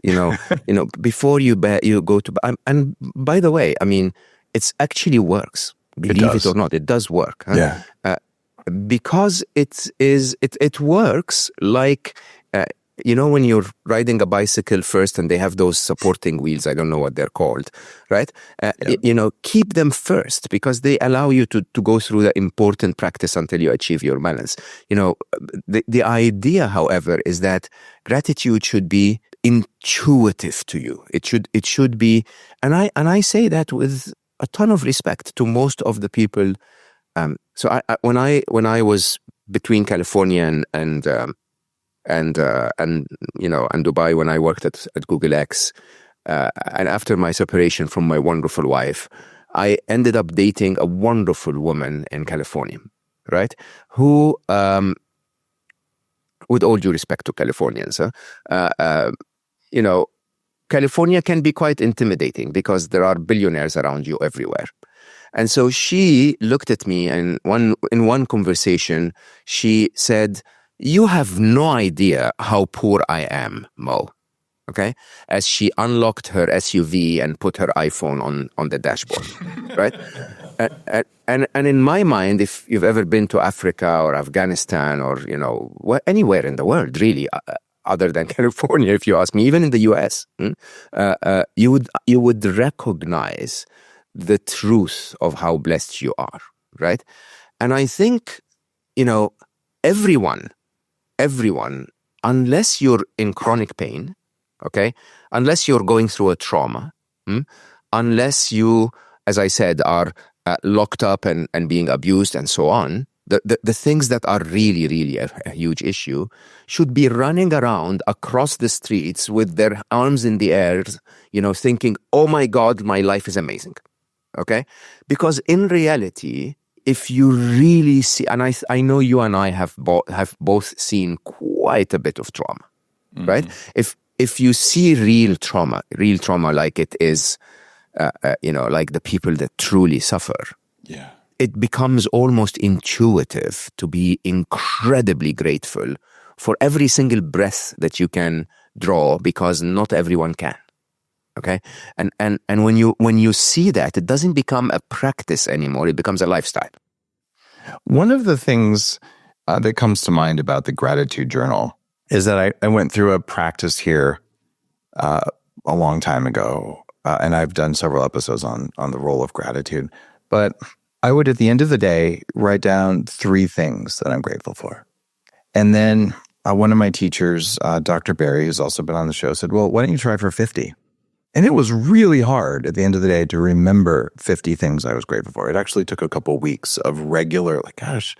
before you go to, and by the way, I mean, it actually works. Believe it or not, it does work. Huh?
Yeah.
Because it works like, when you're riding a bicycle first and they have those supporting wheels, I don't know what they're called, right? Keep them first because they allow you to go through the important practice until you achieve your balance. The idea, however, is that gratitude should be intuitive to you. It should be, and I say that with a ton of respect to most of the people. So when I was between California and Dubai, when I worked at Google X, and after my separation from my wonderful wife, I ended up dating a wonderful woman in California, right? Who, with all due respect to Californians, California can be quite intimidating because there are billionaires around you everywhere. And so she looked at me, and in one conversation, she said, "You have no idea how poor I am, Mo." Okay, as she unlocked her SUV and put her iPhone on the dashboard, right? And in my mind, if you've ever been to Africa or Afghanistan or anywhere in the world, really, other than California, if you ask me, even in the US, you would recognize the truth of how blessed you are, right? And I think, everyone, unless you're in chronic pain, okay, unless you're going through a trauma, unless you, as I said, are locked up and being abused and so on, the things that are really, really a huge issue should be running around across the streets with their arms in the air, thinking, "Oh my God, my life is amazing." Okay? Because in reality, if you really see, and I know you and I have both seen quite a bit of trauma, right? If you see real trauma like it is, like the people that truly suffer, it becomes almost intuitive to be incredibly grateful for every single breath that you can draw, because not everyone can. Okay, and when you see that, it doesn't become a practice anymore; it becomes a lifestyle.
One of the things that comes to mind about the gratitude journal is that I went through a practice here a long time ago, and I've done several episodes on the role of gratitude. But I would, at the end of the day, write down 3 things that I'm grateful for. And then one of my teachers, Dr. Barry, who's also been on the show, said, "Well, why don't you try for 50? And it was really hard at the end of the day to remember 50 things I was grateful for. It actually took a couple weeks of regular, gosh.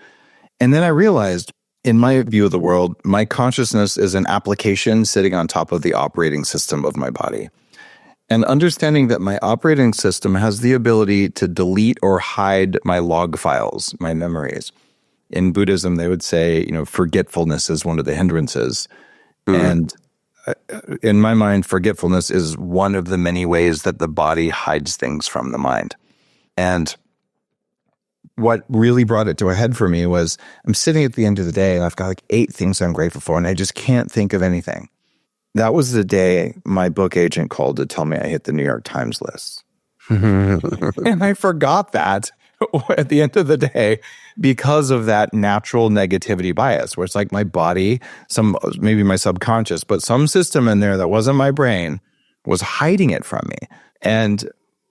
And then I realized, in my view of the world, my consciousness is an application sitting on top of the operating system of my body. And understanding that my operating system has the ability to delete or hide my log files, my memories. In Buddhism, they would say, forgetfulness is one of the hindrances. And in my mind, forgetfulness is one of the many ways that the body hides things from the mind. And what really brought it to a head for me was, I'm sitting at the end of the day and I've got 8 things I'm grateful for, and I just can't think of anything. That was the day my book agent called to tell me I hit the New York Times list. And I forgot that at the end of the day because of that natural negativity bias, where it's like my body, maybe my subconscious, but some system in there that wasn't my brain was hiding it from me. And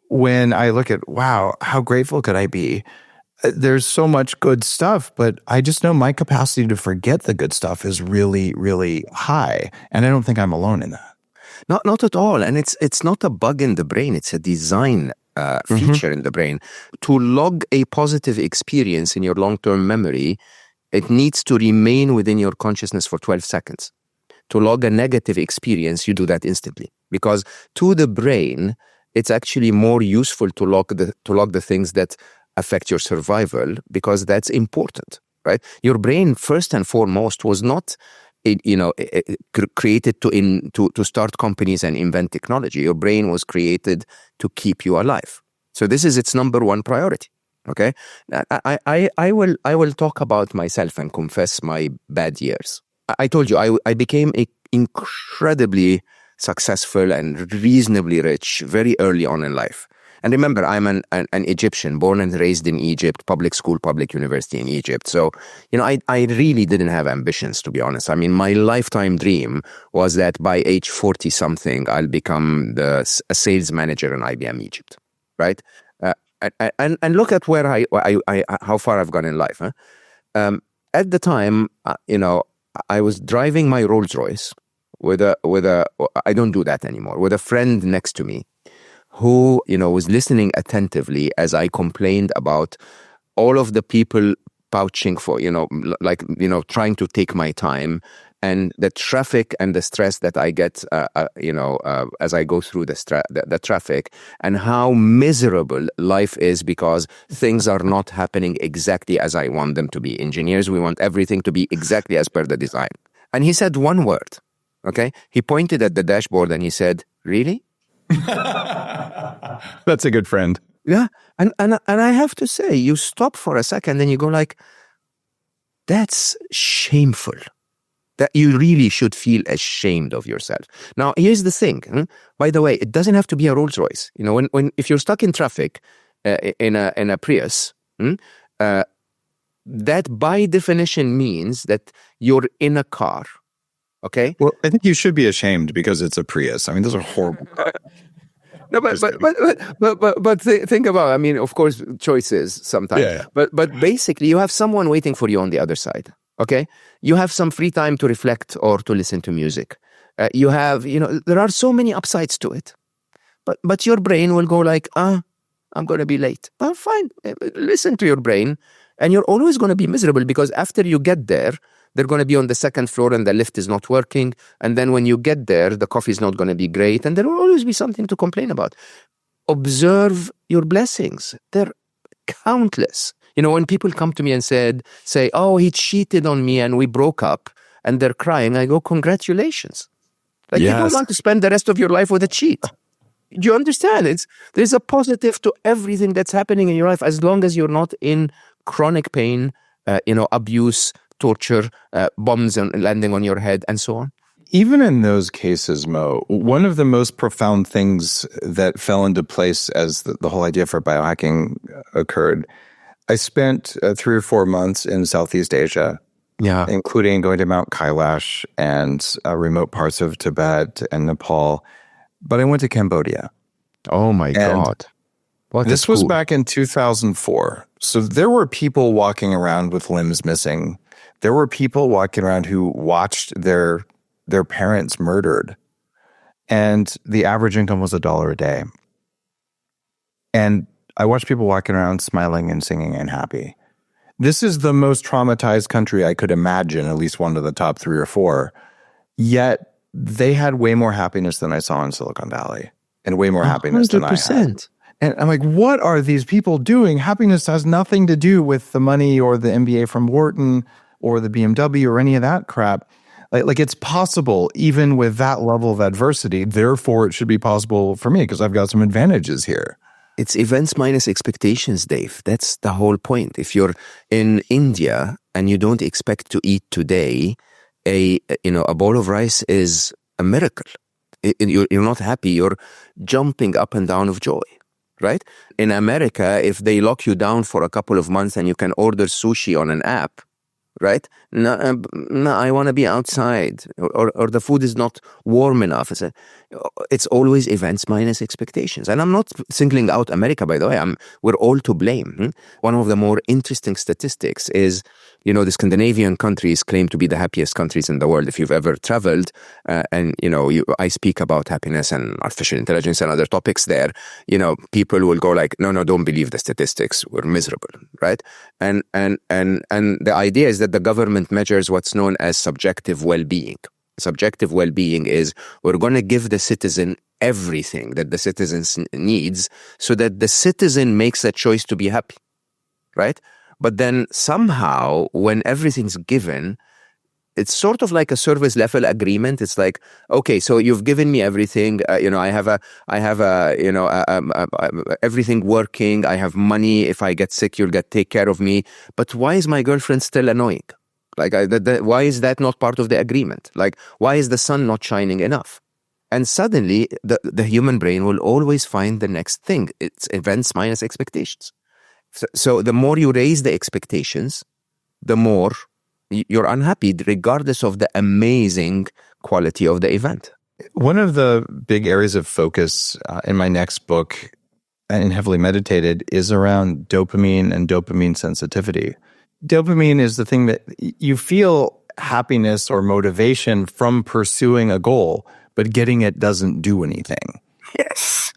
when I look at, wow, how grateful could I be? There's so much good stuff, but I just know my capacity to forget the good stuff is really, really high. And I don't think I'm alone in that.
Not at all. And it's not a bug in the brain. It's a design feature in the brain. To log a positive experience in your long-term memory, it needs to remain within your consciousness for 12 seconds. To log a negative experience, you do that instantly. Because to the brain, it's actually more useful to log the things that affect your survival, because that's important, right? Your brain, first and foremost, was not created to start companies and invent technology. Your brain was created to keep you alive. So this is its number one priority. Okay, I will talk about myself and confess my bad years. I told you I became incredibly successful and reasonably rich very early on in life. And remember, I'm an Egyptian, born and raised in Egypt, public school, public university in Egypt. So, I really didn't have ambitions, to be honest. I mean, my lifetime dream was that by age 40-something, I'll become a sales manager in IBM Egypt, right? And look at where how far I've gone in life. Huh? At the time, I was driving my Rolls Royce with I don't do that anymore, with a friend next to me, who, was listening attentively as I complained about all of the people pouching for, trying to take my time, and the traffic and the stress that I get, as I go through the traffic, and how miserable life is because things are not happening exactly as I want them to be. Engineers, we want everything to be exactly as per the design. And he said one word, okay? He pointed at the dashboard and he said, "Really?"
That's a good friend.
Yeah. And I have to say, you stop for a second and you go like, that's shameful. That you really should feel ashamed of yourself. Now, here's the thing. By the way, it doesn't have to be a Rolls Royce. You know, if you're stuck in traffic in a Prius, that by definition means that you're in a car. Okay.
Well, I think you should be ashamed because it's a Prius. I mean, those are horrible.
No, but think about. I mean, of course, choices sometimes.
Yeah.
But basically, you have someone waiting for you on the other side. Okay, you have some free time to reflect or to listen to music. You have, there are so many upsides to it. But your brain will go like, I'm going to be late. Well, fine. Listen to your brain, and you're always going to be miserable because after you get there, they're going to be on the second floor and the lift is not working. And then when you get there, the coffee is not going to be great. And there will always be something to complain about. Observe your blessings. They're countless. When people come to me and say, oh, he cheated on me and we broke up, and they're crying, I go, congratulations. Like, you don't want to spend the rest of your life with a cheat. Do you understand? There's a positive to everything that's happening in your life as long as you're not in chronic pain, abuse, torture, bombs landing on your head, and so on.
Even in those cases, Mo, one of the most profound things that fell into place as the whole idea for biohacking occurred, I spent 3 or 4 months in Southeast Asia, including going to Mount Kailash and remote parts of Tibet and Nepal. But I went to Cambodia.
Oh my God.
This was back in 2004. So there were people walking around with limbs missing. There were people walking around who watched their parents murdered. And the average income was $1 a day. And I watched people walking around smiling and singing and happy. This is the most traumatized country I could imagine, at least one of the top 3 or 4. Yet they had way more happiness than I saw in Silicon Valley, and way more happiness than I had. And I'm like, what are these people doing? Happiness has nothing to do with the money or the MBA from Wharton or the BMW or any of that crap. Like it's possible even with that level of adversity. Therefore, it should be possible for me because I've got some advantages here.
It's events minus expectations, Dave. That's the whole point. If you're in India and you don't expect to eat today, a bowl of rice is a miracle. You're not happy. You're jumping up and down of joy, right? In America, if they lock you down for a couple of months and you can order sushi on an app, right? No, I want to be outside, or the food is not warm enough. It's always events minus expectations. And I'm not singling out America, by the way. We're all to blame. One of the more interesting statistics is, the Scandinavian countries claim to be the happiest countries in the world. If you've ever traveled, I speak about happiness and artificial intelligence and other topics there, people will go like, no, don't believe the statistics. We're miserable, right? And the idea is that the government measures what's known as subjective well-being. Subjective well-being is we're going to give the citizen everything that the citizen needs so that the citizen makes a choice to be happy, right? But then somehow when everything's given, it's sort of like a service level agreement. It's like, okay, so you've given me everything. I have everything working. I have money. If I get sick, you'll take care of me. But why is my girlfriend still annoying? Like, why is that not part of the agreement? Like, why is the sun not shining enough? And suddenly, the human brain will always find the next thing. It's events minus expectations. So the more you raise the expectations, the more you're unhappy, regardless of the amazing quality of the event.
One of the big areas of focus in my next book, and Heavily Meditated, is around dopamine and dopamine sensitivity. Dopamine is the thing that you feel happiness or motivation from pursuing a goal, but getting it doesn't do anything.
Yes.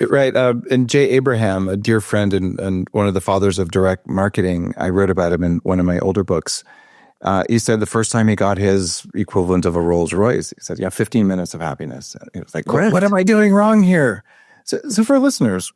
Right. And Jay Abraham, a dear friend and one of the fathers of direct marketing, I wrote about him in one of my older books. He said the first time he got his equivalent of a Rolls Royce, he said, 15 minutes of happiness. He was like, what am I doing wrong here? So for listeners,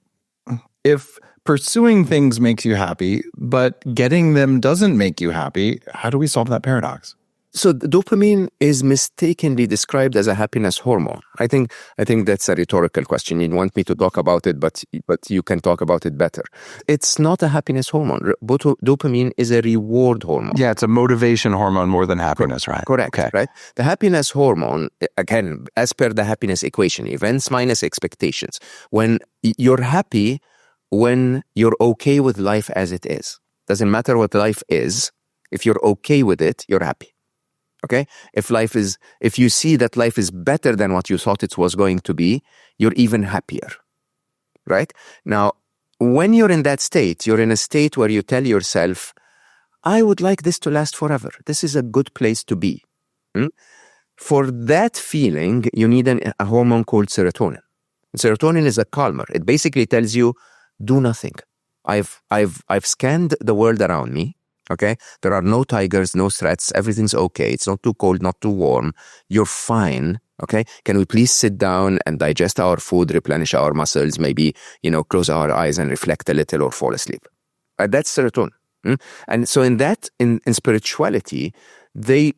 if pursuing things makes you happy, but getting them doesn't make you happy, how do we solve that paradox?
So the dopamine is mistakenly described as a happiness hormone. I think that's a rhetorical question. You want me to talk about it, but you can talk about it better. It's not a happiness hormone. Dopamine is a reward hormone.
Yeah, it's a motivation hormone more than happiness, right?
Correct,
Okay.
right? The happiness hormone, again, as per the happiness equation, events minus expectations. When you're happy, when you're okay with life as it is. Doesn't matter what life is. If you're okay with it, you're happy. Okay? If you see that life is better than what you thought it was going to be, you're even happier. Right? Now, when you're in that state, you're in a state where you tell yourself, I would like this to last forever. This is a good place to be. For that feeling, you need a hormone called serotonin. Serotonin is a calmer. It basically tells you, do nothing. I've scanned the world around me. Okay? There are no tigers, no threats. Everything's okay. It's not too cold, not too warm. You're fine. Okay? Can we please sit down and digest our food, replenish our muscles, maybe, close our eyes and reflect a little or fall asleep? That's serotonin. And so in spirituality, they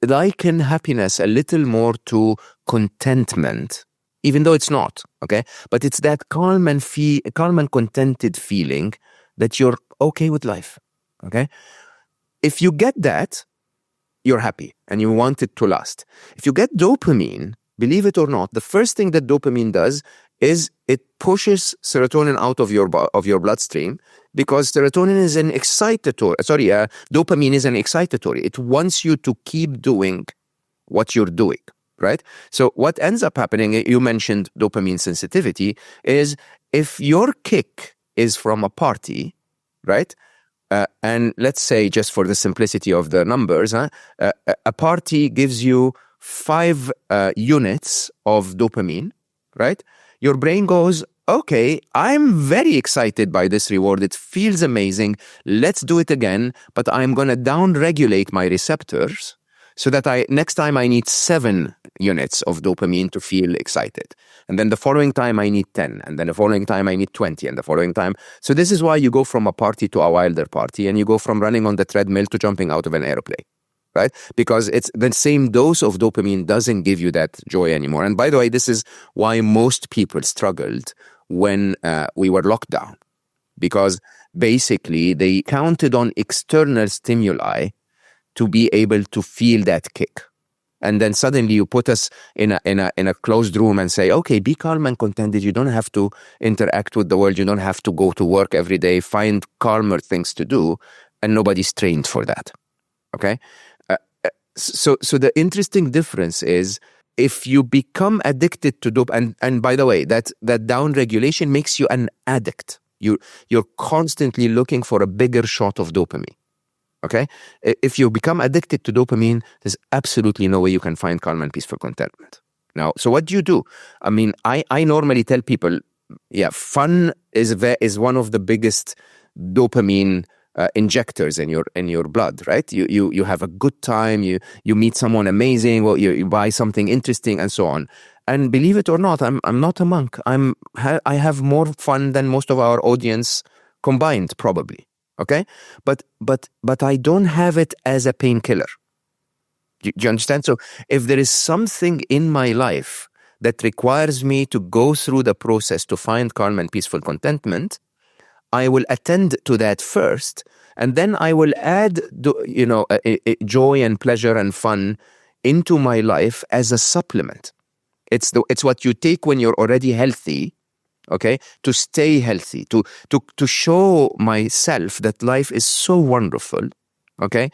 liken happiness a little more to contentment, even though it's not. Okay? But it's that calm and contented feeling that you're okay with life. Okay? If you get that, you're happy and you want it to last. If you get dopamine, believe it or not, the first thing that dopamine does is it pushes serotonin out of your bloodstream, because serotonin is an excitatory. Dopamine is an excitatory. It wants you to keep doing what you're doing, right? So what ends up happening, you mentioned dopamine sensitivity, is if your kick is from a party, right? And let's say, just for the simplicity of the numbers, a party gives you 5 units of dopamine, right? Your brain goes, okay, I'm very excited by this reward. It feels amazing. Let's do it again. But I'm going to down-regulate my receptors so that next time I need 7 units of dopamine to feel excited. And then the following time I need 10. And then the following time I need 20. And the following time. So this is why you go from a party to a wilder party. And you go from running on the treadmill to jumping out of an airplane. Right? Because it's the same dose of dopamine doesn't give you that joy anymore. And by the way, this is why most people struggled when we were locked down. Because basically they counted on external stimuli to be able to feel that kick. And then suddenly you put us in a closed room and say, okay, be calm and contented. You don't have to interact with the world. You don't have to go to work every day. Find calmer things to do. And nobody's trained for that. Okay? So the interesting difference is, if you become addicted to dopamine, and by the way, that down-regulation makes you an addict. You're constantly looking for a bigger shot of dopamine. Okay? If you become addicted to dopamine, there's absolutely no way you can find calm and peaceful contentment. Now, so what do? I mean, I normally tell people, fun is one of the biggest dopamine injectors in your blood, right? You have a good time, you meet someone amazing, well, you buy something interesting, and so on. And believe it or not, I'm not a monk. I have more fun than most of our audience combined, probably. Okay, but I don't have it as a painkiller. Do you understand? So if there is something in my life that requires me to go through the process to find calm and peaceful contentment, I will attend to that first, and then I will add, joy and pleasure and fun into my life as a supplement. It's what you take when you're already healthy, okay, to stay healthy, to show myself that life is so wonderful, okay,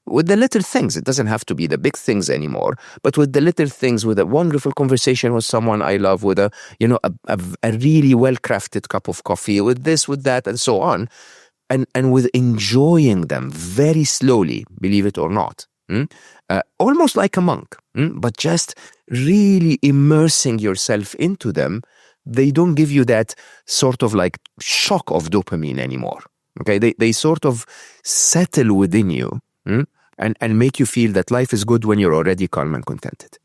with the little things. It doesn't have to be the big things anymore, but with the little things, with a wonderful conversation with someone I love, with a really well-crafted cup of coffee, with this, with that, and so on, and with enjoying them very slowly, believe it or not, almost like a monk, but just really immersing yourself into them. They don't give you that sort of like shock of dopamine anymore. Okay, they sort of settle within you and make you feel that life is good when you're already calm and contented.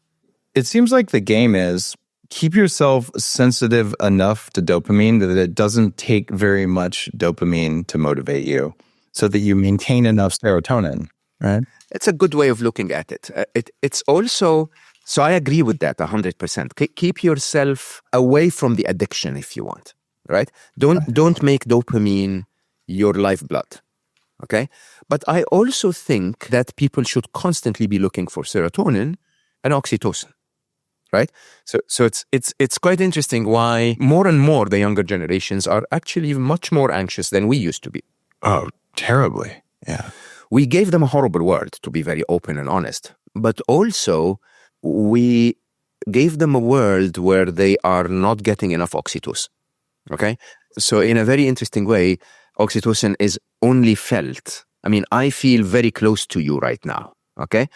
It seems like the game is keep yourself sensitive enough to dopamine that it doesn't take very much dopamine to motivate you, so that you maintain enough serotonin, right?
It's a good way of looking at it. It's also, so I agree with that 100%. Keep yourself away from the addiction if you want, right? Don't make dopamine your lifeblood, okay? But I also think that people should constantly be looking for serotonin and oxytocin, right? So it's quite interesting why more and more the younger generations are actually much more anxious than we used to be.
Oh, terribly. Yeah.
We gave them a horrible world, to be very open and honest. But also, we gave them a world where they are not getting enough oxytocin. Okay? So in a very interesting way, oxytocin is only felt. I mean, I feel very close to you right now. Okay?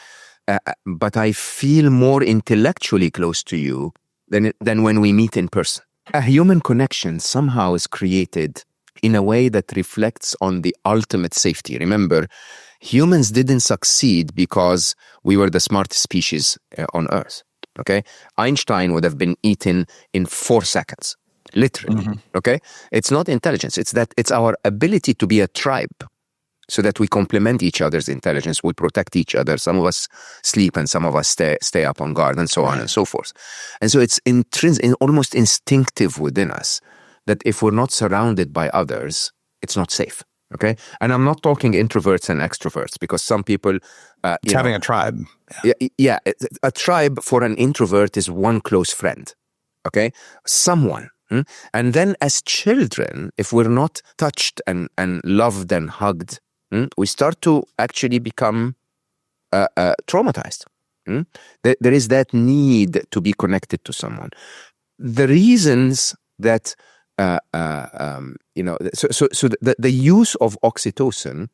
But I feel more intellectually close to you than when we meet in person. A human connection somehow is created in a way that reflects on the ultimate safety. Remember, humans didn't succeed because we were the smartest species on Earth. Okay? Einstein would have been eaten in 4 seconds, literally. Mm-hmm. Okay? It's not intelligence. It's our ability to be a tribe, so that we complement each other's intelligence, we protect each other. Some of us sleep and some of us stay up on guard, and so on and so forth. And so it's almost instinctive within us that if we're not surrounded by others, it's not safe. Okay? And I'm not talking introverts and extroverts, because some people...
it's having a tribe.
Yeah. A tribe for an introvert is one close friend. Okay? Someone. And then as children, if we're not touched and loved and hugged, we start to actually become traumatized. There is that need to be connected to someone. The reasons that, so the use of oxytocin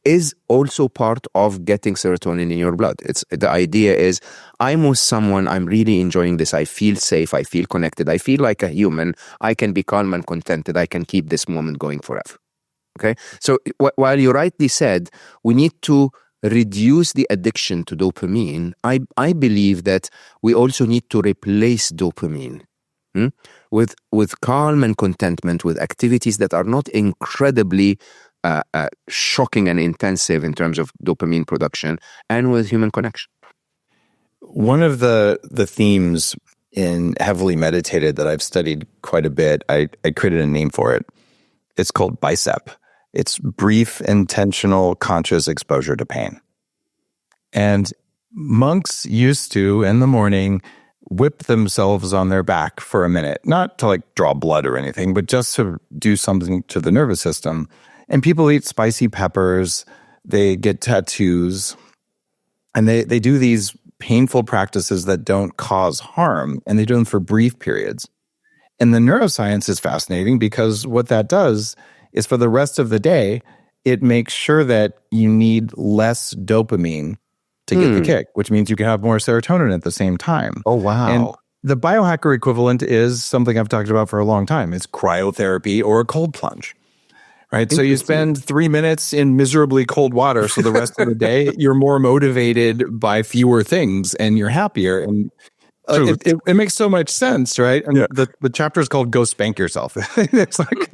is also part of getting serotonin in your blood. The idea is, I'm with someone, I'm really enjoying this, I feel safe, I feel connected, I feel like a human, I can be calm and contented, I can keep this moment going forever. Okay, so while you rightly said we need to reduce the addiction to dopamine, I believe that we also need to replace dopamine with calm and contentment, with activities that are not incredibly shocking and intensive in terms of dopamine production, and with human connection.
One of the themes in heavily meditated that I've studied quite a bit, I created a name for it. It's called BICEP. It's brief, intentional, conscious exposure to pain. And monks used to, in the morning, whip themselves on their back for a minute, not to draw blood or anything, but just to do something to the nervous system. And people eat spicy peppers, they get tattoos, and they do these painful practices that don't cause harm, and they do them for brief periods. And the neuroscience is fascinating, because what that does is, for the rest of the day, it makes sure that you need less dopamine to get the kick, which means you can have more serotonin at the same time.
Oh, wow.
And the biohacker equivalent is something I've talked about for a long time. It's cryotherapy or a cold plunge, right? So you spend 3 minutes in miserably cold water, so the rest of the day, you're more motivated by fewer things and you're happier. And it makes so much sense, right? And the chapter is called Go Spank Yourself. It's like...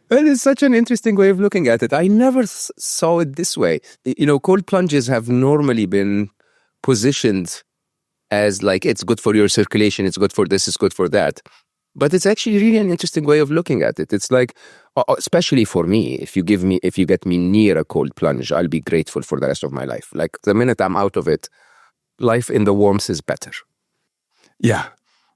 That is such an interesting way of looking at it. I never saw it this way. Cold plunges have normally been positioned as it's good for your circulation, it's good for this, it's good for that. But it's actually really an interesting way of looking at it. It's especially for me, if you get me near a cold plunge, I'll be grateful for the rest of my life. The minute I'm out of it, life in the warmth is better.
Yeah.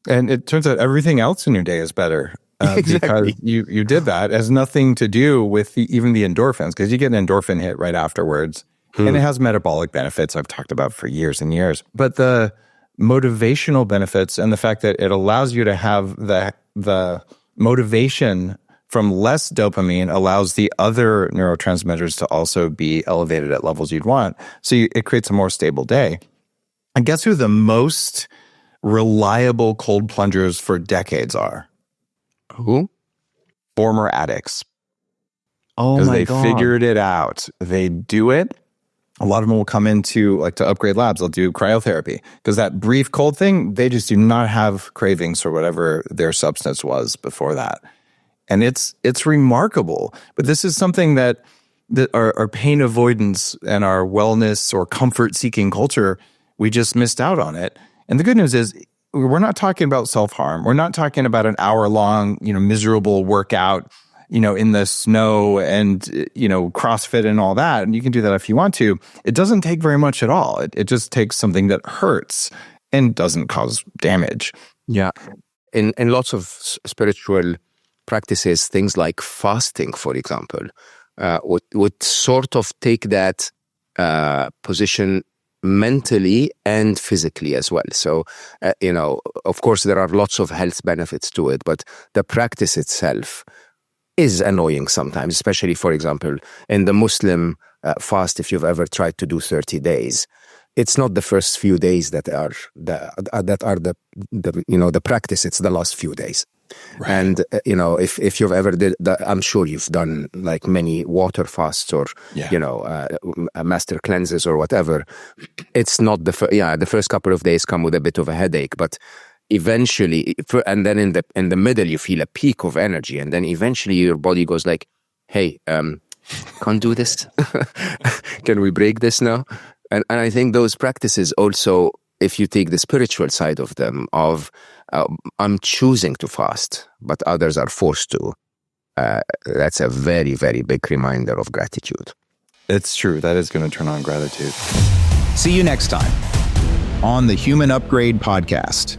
And it turns out everything else in your day is better.
Exactly.
Because you did that. It has nothing to do with even the endorphins, because you get an endorphin hit right afterwards. And it has metabolic benefits I've talked about for years and years. But the motivational benefits and the fact that it allows you to have the motivation from less dopamine allows the other neurotransmitters to also be elevated at levels you'd want. So it creates a more stable day. And guess who the most reliable cold plungers for decades are?
Who?
Former addicts.
Oh my God.
They figured it out. They do it. A lot of them will come into to upgrade labs. They'll do cryotherapy, because that brief cold thing, they just do not have cravings for whatever their substance was before that. And it's remarkable. But this is something that
our pain avoidance and our wellness or comfort seeking culture, we just missed out on it. And the good news is we're not talking about self-harm. We're not talking about an hour-long, miserable workout, in the snow and, CrossFit and all that. And you can do that if you want to. It doesn't take very much at all. It just takes something that hurts and doesn't cause damage.
Yeah. In lots of spiritual practices, things like fasting, for example, would sort of take that position mentally and physically as well. So, of course, there are lots of health benefits to it, but the practice itself is annoying sometimes, especially, for example, in the Muslim fast, if you've ever tried to do 30 days. It's not the first few days that are the practice. It's the last few days. Right. And if you've ever did that, I'm sure you've done like many water fasts or master cleanses or whatever. It's not the first couple of days come with a bit of a headache, but eventually, and then in the middle you feel a peak of energy, and then eventually your body goes like, "Hey, can't do this. Can we break this now?" And I think those practices also, if you take the spiritual side of them, I'm choosing to fast, but others are forced to. That's a very, very big reminder of gratitude.
It's true. That is going to turn on gratitude.
See you next time on the Human Upgrade Podcast.